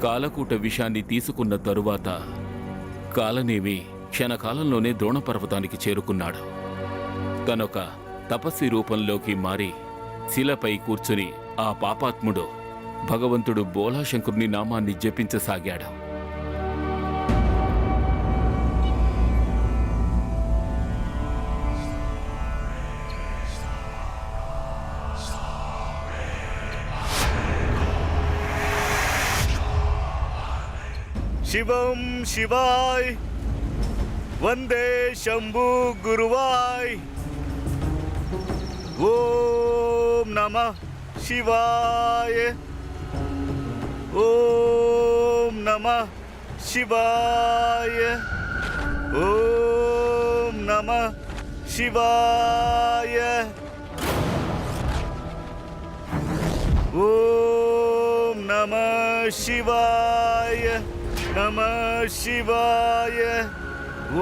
కాలకూట విషాన్ని తీసుకున్న తరువాత కాలనేమి క్షణకాలంలోనే ద్రోణపర్వతానికి చేరుకున్నాడు. తనొక తపస్వి రూపంలోకి మారి శిలపై కూర్చుని ఆ పాపాత్ముడు భగవంతుడు బోలాశంకరుని నామాన్ని జపించసాగాడు. శివం శివాయ్ వందే శంభు గురువాయ్. ఓం నమః శివాయ. ఓం నమః శివాయ. ఓం నమః శివాయ. ఓం నమః శివాయ. నమః శివాయ.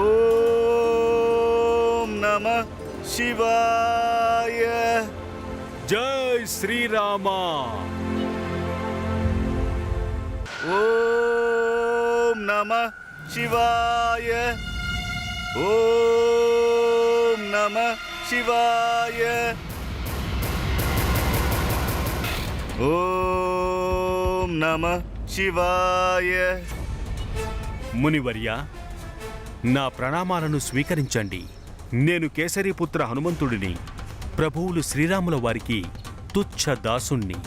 ఓం నమః శివాయ. జై శ్రీరామ. ఓం నమః శివాయ. ఓం నమః శివాయ. ఓం నమః శివాయ. మునివర్య, నా ప్రణామాలను స్వీకరించండి. నేను కేసరీపుత్ర హనుమంతుడిని, ప్రభువులు శ్రీరాముల వారికి తుచ్చ దాసుణ్ణి.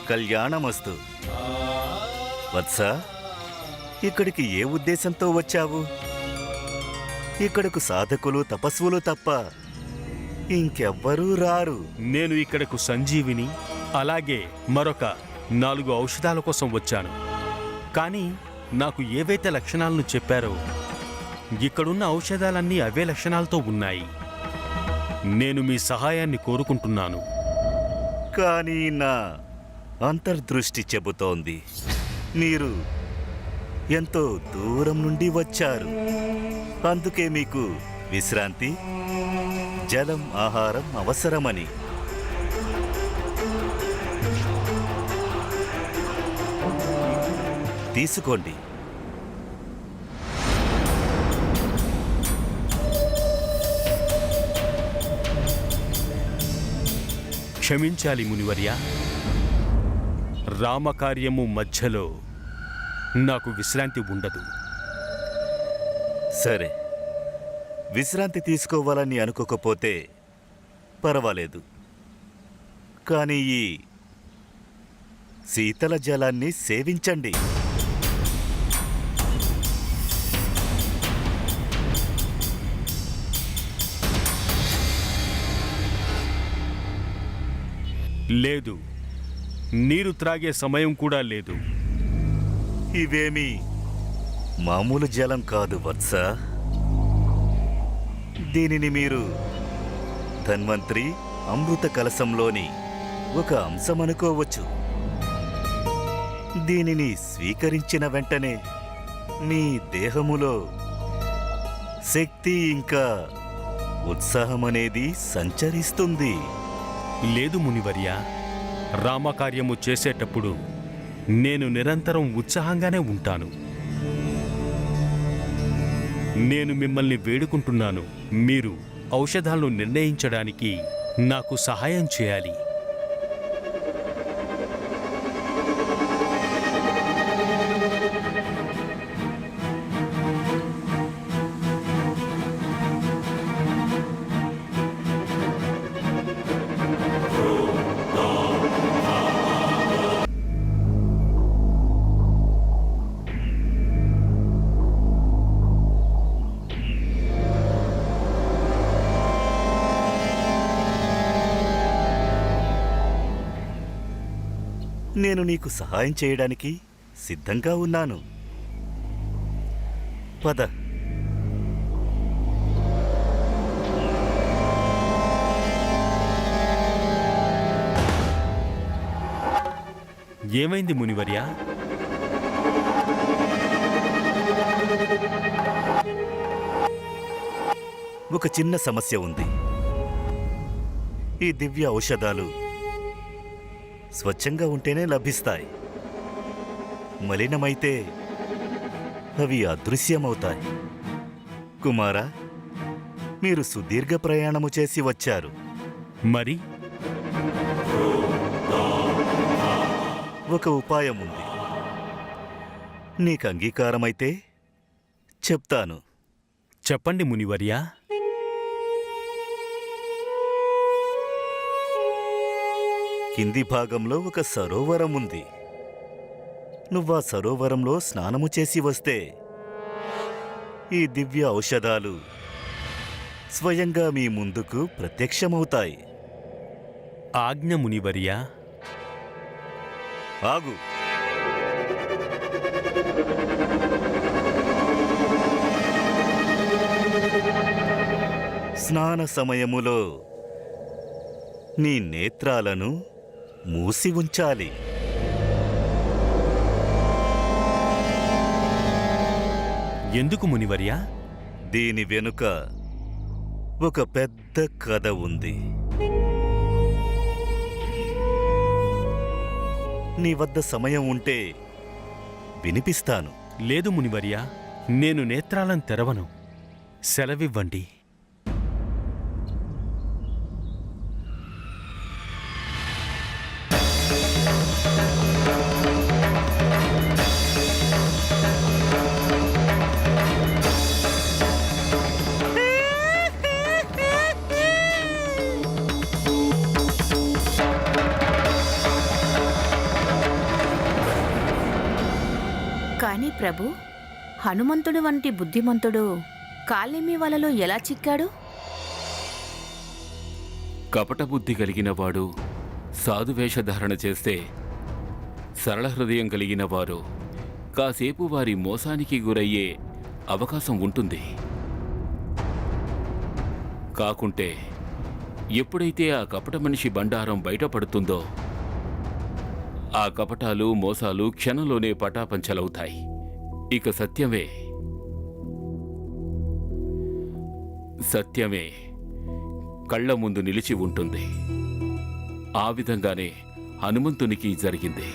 కళ్యాణమస్తు. వత్స, ఇక్కడికి ఏ ఉద్దేశంతో వచ్చావు? ఇక్కడకు సాధకులు తపస్సులు తప్ప ఇంకెవ్వరూ రారు. నేను ఇక్కడకు సంజీవిని, అలాగే మరొక 4 ఔషధాల కోసం వచ్చాను. కానీ నాకు ఏవైతే లక్షణాలను చెప్పారో ఇక్కడున్న ఔషధాలన్నీ అవే లక్షణాలతో ఉన్నాయి. నేను మీ సహాయాన్ని కోరుకుంటున్నాను. కానీ నా అంతర్దృష్టి చెబుతోంది మీరు ఎంతో దూరం నుండి వచ్చారు. అందుకే మీకు విశ్రాంతి, జలం, ఆహారం అవసరమని. తీసుకోండి. క్షమించాలి మునివర్య, రామకార్యము మధ్యలో నాకు విశ్రాంతి ఉండదు. సరే, విశ్రాంతి తీసుకోవాలని అనుకోకపోతే పర్వాలేదు. కానీ ఈ శీతల జలాన్ని సేవించండి. లేదు, నీరు త్రాగే సమయం కూడా లేదు. ఇవేమీ మామూలు జలం కాదు వత్స. దీనిని మీరు ధన్వంతరి అమృత కలశంలోని ఒక అంశం అనుకోవచ్చు. దీనిని స్వీకరించిన వెంటనే మీ దేహములో శక్తి ఇంకా ఉత్సాహమనేది సంచరిస్తుంది. లేదు మునివర్య, రామకార్యము చేసేటప్పుడు నేను నిరంతరం ఉత్సాహంగానే ఉంటాను. నేను మిమ్మల్ని వేడుకుంటున్నాను, మీరు ఔషధాలను నిర్ణయించడానికి నాకు సహాయం చేయాలి. నేను నీకు సహాయం చేయడానికి సిద్ధంగా ఉన్నాను. పద. ఏమైంది మునివర్య? ఒక చిన్న సమస్య ఉంది. ఈ దివ్య ఔషధాలు స్వచ్ఛంగా ఉంటేనే లభిస్తాయి. మలినమైతే అవి అదృశ్యమవుతాయి. కుమారా, మీరు సుదీర్ఘ ప్రయాణము చేసి వచ్చారు. మరి ఒక ఉపాయం ఉంది. నీకు అంగీకారమైతే చెప్తాను. చెప్పండి మునివర్యా. కింది భాగంలో ఒక సరోవరం ఉంది. నువ్వా సరోవరంలో స్నానము చేసి వస్తే ఈ దివ్య ఔషధాలు స్వయంగా మీ ముందుకు ప్రత్యక్షమవుతాయి. ఆజ్ఞ మునివర్యా. ఆగు. స్నాన సమయములో నీ నేత్రాలను మూసి ఉంచాలి. ఎందుకు మునివర్యా? దీని వెనుక ఒక పెద్ద కథ ఉంది. నీ వద్ద సమయం ఉంటే వినిపిస్తాను. లేదు మునివర్యా, నేను నేత్రాలను తెరవను. సెలవివ్వండి. కానీ ప్రభు, హనుమంతుడు వంటి బుద్ధిమంతుడు కాళిమీ వలలో ఎలా చిక్కాడు? కపట బుద్ధి కలిగినవాడు సాధువేషధారణ చేస్తే, సరళ హృదయం కలిగిన వారు కాసేపు వారి మోసానికి గురయ్యే అవకాశం ఉంటుంది. కాకుంటే ఎప్పుడైతే ఆ కపట మనిషి బండారం బయటపడుతుందో, ఆ కపటాలు మోసాలు క్షణంలోనే పటాపంచలవుతాయి. ఇక సత్యమే కళ్ళ ముందు నిలిచి ఉంటుంది. ఆ విధంగానే హనుమంతునికి జరిగింది.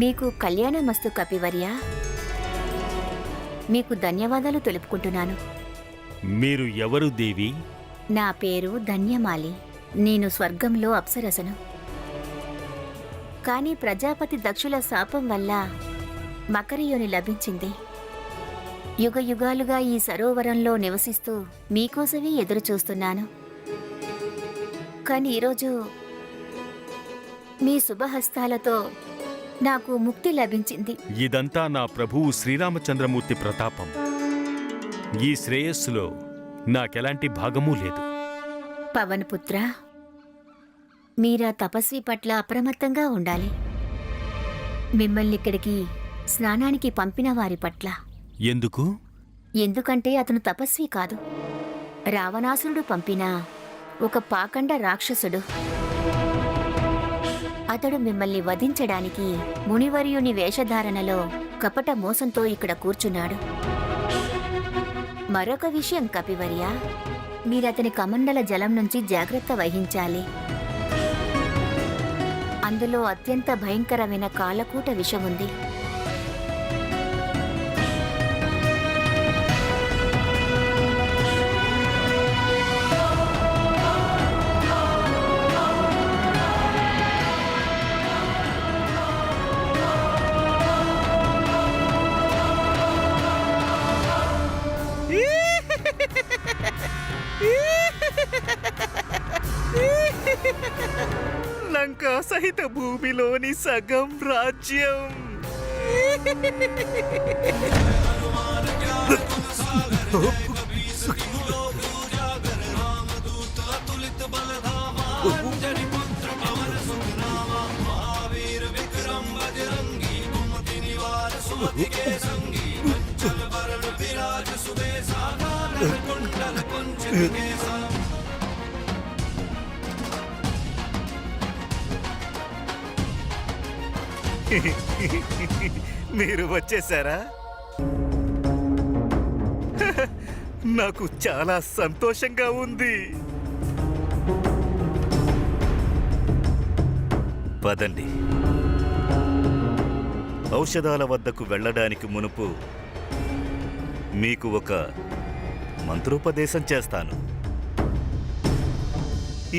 మీకు కళ్యాణమస్తు కపివర్య. మీకు ధన్యవాదాలు తెలుపుకుంటున్నాను. మీరు ఎవరు దేవి? నా పేరు ధన్యమాలి. నేను స్వర్గంలో అప్సరసను. కానీ ప్రజాపతి దక్షుల శాపం వల్ల మకరయోని లభించింది. యుగ యుగాలుగా ఈ సరోవరంలో నివసిస్తూ మీకోసమే ఎదురు చూస్తున్నాను. కానీ ఈరోజు మీ శుభహస్తాలతో నాకు ముక్తి లభించింది. ఇదంతా నా ప్రభువు శ్రీరామచంద్రమూర్తి ప్రతాపం. ఈ శ్రేయస్సులో నాకెలాంటి భాగమూ లేదు. పవన్ పుత్ర, మీరా తపస్వి పట్ల అప్రమత్తంగా ఉండాలి. మిమ్మల్ని ఇక్కడికి స్నానానికి పంపిన వారి పట్ల. ఎందుకు? ఎందుకంటే అతను తపస్వి కాదు, రావణాసురుడు పంపిన ఒక పాకండ రాక్షసుడు. అతడు మిమ్మల్ని వధించడానికి మునివర్యుని వేషధారణలో కపట మోసంతో ఇక్కడ కూర్చున్నాడు. మరొక విషయం కపివర్య, మీరతని కమండల జలం నుంచి జాగ్రత్త వహించాలి. అందులో అత్యంత భయంకరమైన కాలకూట విషం ఉంది. లంకా సహిత భూమిలోని సగం రాజ్యం. మీరు వచ్చేసారా? నాకు చాలా సంతోషంగా ఉంది. పదండి, ఔషధాల వద్దకు వెళ్ళడానికి మునుపు మీకు ఒక మంత్రోపదేశం చేస్తాను.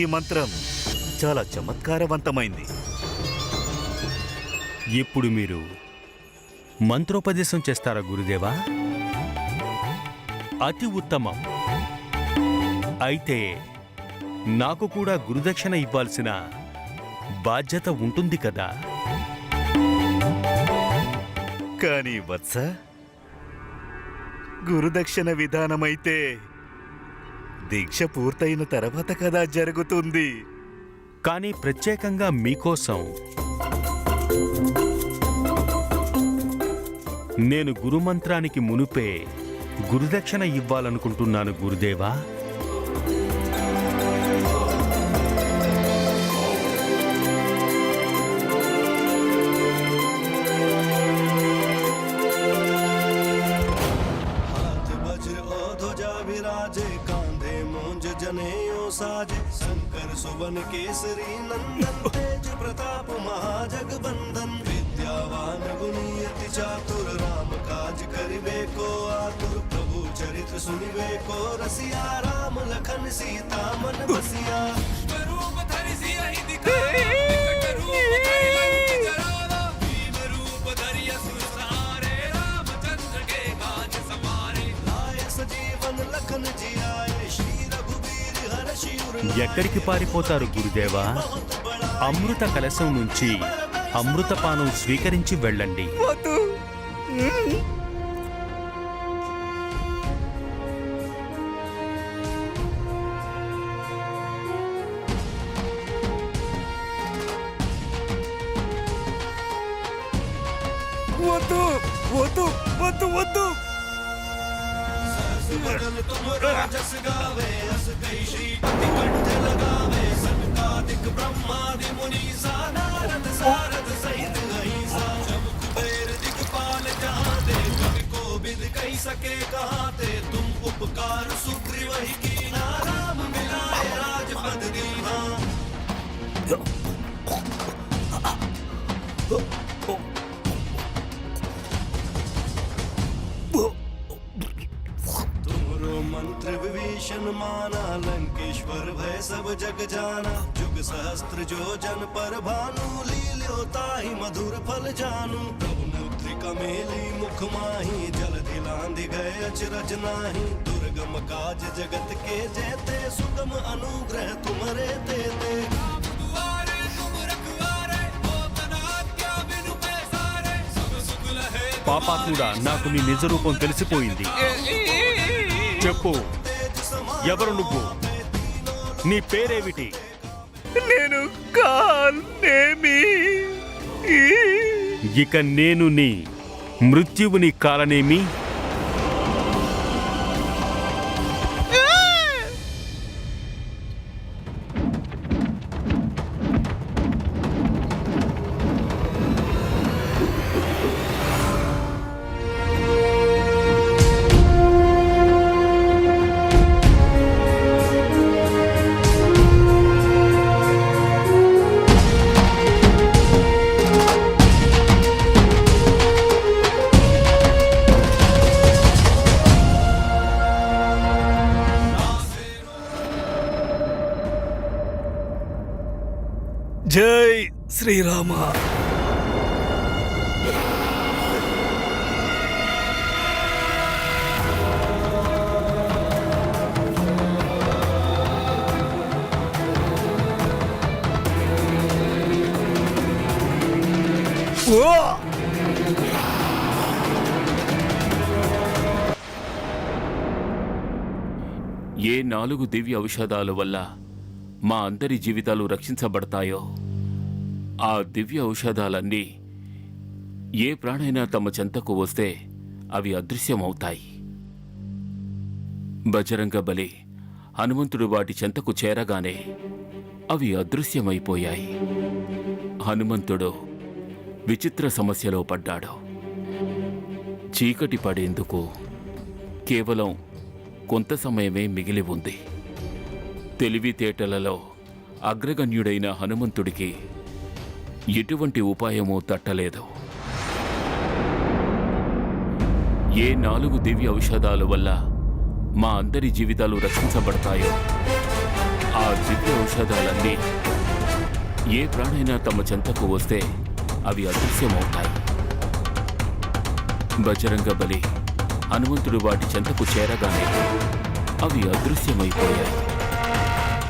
ఈ మంత్రం చాలా చమత్కారవంతమైంది. ఇప్పుడు మీరు మంత్రోపదేశం చేస్తారా గురుదేవా? అతి ఉత్తమం. అయితే నాకు కూడా గురుదక్షిణ ఇవ్వాల్సిన బాధ్యత ఉంటుంది కదా. కానీ వత్స, గురుదక్షిణ విధానమైతే దీక్ష పూర్తయిన తర్వాత కదా జరుగుతుంది. కానీ ప్రత్యేకంగా మీకోసం నేను గురుమంత్రానికి మునుపే గురుదక్షిణ ఇవ్వాలనుకుంటున్నాను గురుదేవా. साजे शंकर सुवन केसरी नंदन तेज प्रताप महाजगबंदन विद्यावान गुणियति चातुर राम काज करिबे को आतुर प्रभु चरित्र सुनिबे को रसिया राम लखन सीता मन बसिया रूप धरि सियहि दिखावा विकट रूप धरि लंक जरावा भीम रूप धरि असुर सहारे रामचंद्र के काज सवारे लाए सजीवन लखन जियाए ఎక్కడికి పారిపోతారు గురుదేవా? అమృత కలశం నుంచి అమృతపానం స్వీకరించి వెళ్ళండి. వద్దు వద్దు వద్దు వద్దు. बदन तुम राजस गावे अस कई श्रीपति कंठ लगावे सनकादिक ब्रह्मादि मुनीसा नारद सारद सहित अहिंसा जब कुबेर दिक्पाल जहाँ दे कवि को बिद कही सके कहाँ ते तुम उपकार सुग्रीव ही कीना राम मिलाए राजपद दीना त्रिविभीषण माना लंकेश्वर भय सब जग जाना जुग सहस्त्र जो जन पर भानु लील्योता ही मधुर फल जानू प्रभु मुद्रिका मेली मुख माही जल दिलांधि गए अचरज नाही दुर्गम काज जगत के जेते सुगम अनुग्रह तुम्हारे तेते పాపాత్ముడా, నాకు నీ నిజ రూపం తెలిసిపోయింది. చెప్పు, ఎవరు నువ్వు? నీ పేరేమిటి? నేను కాల్నేమి. ఇక నేను నీ మృత్యువుని కాలనేమి. జై శ్రీరామ. ఏ 4 దివ్య ఔషధాల వల్ల మా అందరి జీవితాలు రక్షించబడతాయో ఆ దివ్య ఔషధాలన్నీ ఏ ప్రాణైనా తమ చెంతకు వస్తే అవి అదృశ్యమవుతాయి. బజరంగ బలి హనుమంతుడు వాటి చెంతకు చేరగానే అవి అదృశ్యమైపోయాయి. హనుమంతుడు విచిత్ర సమస్యలో పడ్డాడు. చీకటి పడేందుకు కేవలం కొంత సమయమే మిగిలి ఉంది. తెలివితేటలలో అగ్రగణ్యుడైన హనుమంతుడికి ఎటువంటి ఉపాయమూ తట్టలేదు. ఏ 4 దివ్య ఔషధాల వల్ల మా అందరి జీవితాలు రక్షించబడతాయో ఆ దివ్య ఔషధాలన్నీ ఏ ప్రాణైనా తమ చెంతకు వస్తే అవి అదృశ్యమవుతాయి. బజరంగ బలి హనుమంతుడు వాటి చెంతకు చేరగానే అవి అదృశ్యమైపోయాయి.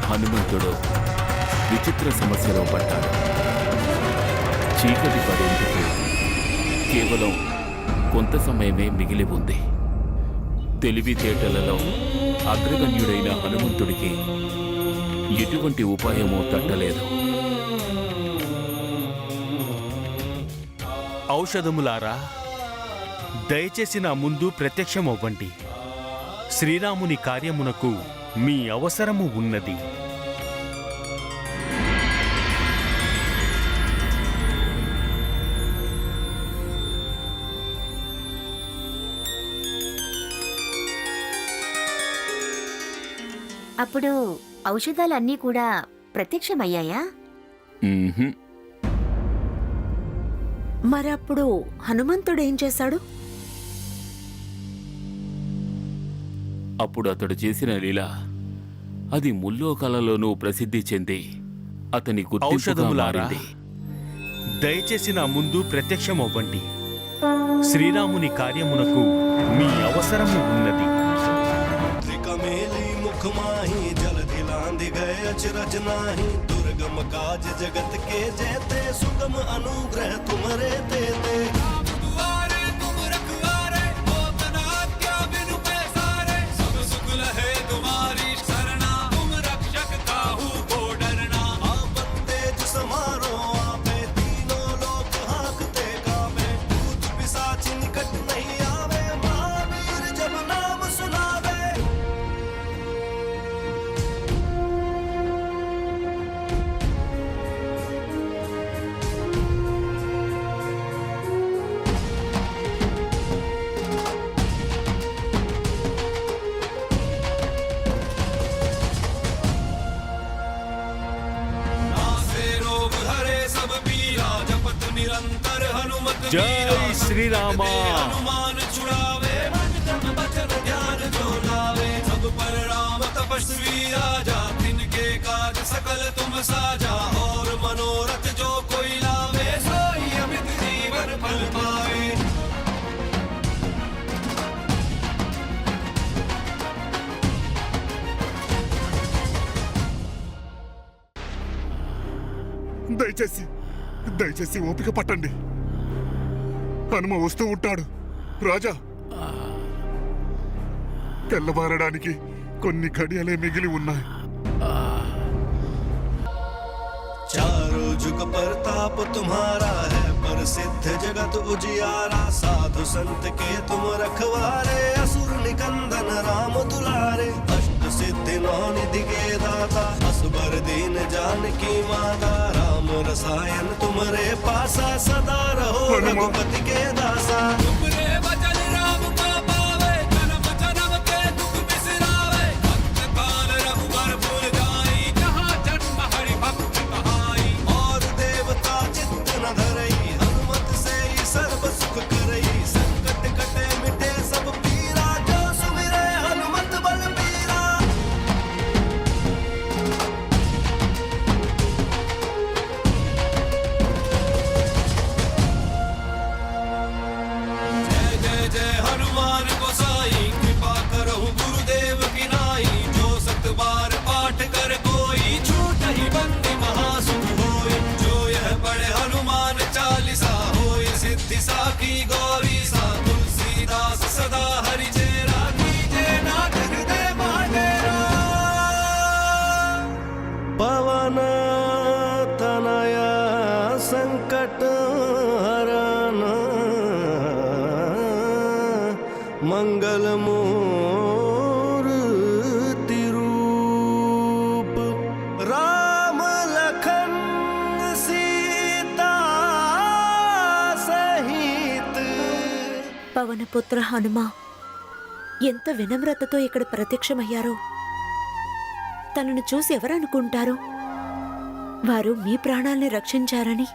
హనుమంతుడు విచిత్ర సమస్యలో పడ్డాడు. చీకటి పడేందుకు కేవలం కొంత సమయమే మిగిలి ఉంది. తెలివితేటలలో అగ్రగణ్యుడైన హనుమంతుడికి ఎటువంటి ఉపాయమూ తట్టలేదు. ఔషధములారా, దయచేసి నా ముందు ప్రత్యక్షమవ్వండి. శ్రీరాముని కార్యమునకు మీ అవసరము ఉన్నది. అప్పుడు ఔషధాలన్నీ కూడా ప్రత్యక్షమయ్యాయా? మరప్పుడు హనుమంతుడు ఏం చేశాడు? అప్పుడు అతడు చేసిన లీల అది ముల్లోకాలలోనూ ప్రసిద్ధి చెంది అతని గుర్తింపుగా ఔషధములారా, మారింది. దయచేసి నా ముందు ప్రత్యక్షమవ్వండి. శ్రీరాముని కార్యమునకు మీ అవసరము ఉన్నది. त्रिकमेली मुख माही जल दिलांधि गए अचरज नाही दुर्गम काज जगत के जेते सुगम अनुग्रह तुम्हारे तेते జై శ్రీరామ. हनुमान छुड़ावे मन तन बचन ध्यान जो लावे सब पर దయచేసి ఓపిక పట్టండి. హనుమ వస్తూ ఉంటాడు. రాజా, తెల్లవారడానికి కొన్ని ఘడియలే మిగిలి ఉన్నాయి. चारों जुग परताप तुम्हारा है, प्रसिद्ध जगत उजियारा। साधु संत के तुम रखवारे, असुर निकंदन राम दुलारे। अष्ट सिद्धि नौ निधि के दाता, असबर दीन जानकी माता। राम रसायन तुम्हारे पासा, सदा रहो रघुपति के दासा। पवन तनया संकट हरण, मंगल मूर्ति रूप। राम लखन सीता सहित। పవనపుత్ర హనుమ ఎంత వినమ్రతతో ఇక్కడ ప్రత్యక్షమయ్యారో. తనను చూసి ఎవరనుకుంటారు? వారు మీ ప్రాణాల్ని రక్షించారని.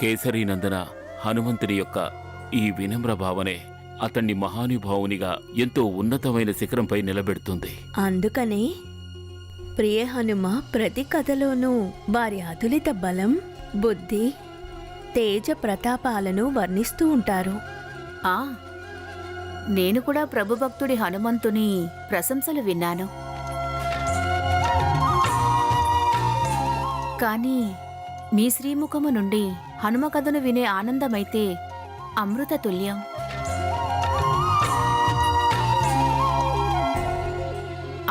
కేసరీనందన హనుమంతుని యొక్క ఈ వినమ్ర భావనే అతన్ని మహానుభావునిగా ఎంతో ఉన్నతమైన శిఖరంపై నిలబెడుతుంది. అందుకనే ప్రియ హనుమ ప్రతి కథలోనూ వారి అతులిత బలం, బుద్ధి, తేజ ప్రతాపాలను వర్ణిస్తూ ఉంటారు. నేను కూడా ప్రభుభక్తుడి హనుమంతుని ప్రశంసలు విన్నాను. కానీ మీ శ్రీముఖము నుండి హనుమ కథను వినే ఆనందమైతే అమృత తుల్యం.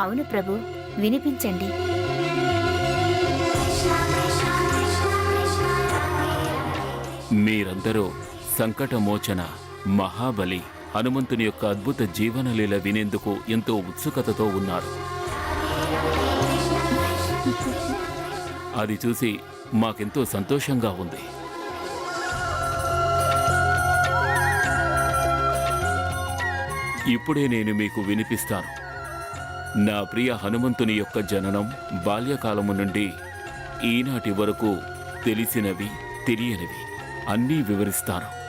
అవును ప్రభు, వినిపించండి. మీరందరూ సంకటమోచన మహాబలి హనుమంతుని యొక్క అద్భుత జీవనలీల వినేందుకు ఎంతో ఉత్సుకతతో ఉన్నారు. అది చూసి మాకెంతో సంతోషంగా ఉంది. ఇప్పుడే నేను మీకు వినిపిస్తాను. నా ప్రియ హనుమంతుని యొక్క జననం, బాల్యకాలము నుండి ఈనాటి వరకు తెలిసినవి, తెలియనివి అన్నీ వివరిస్తాను.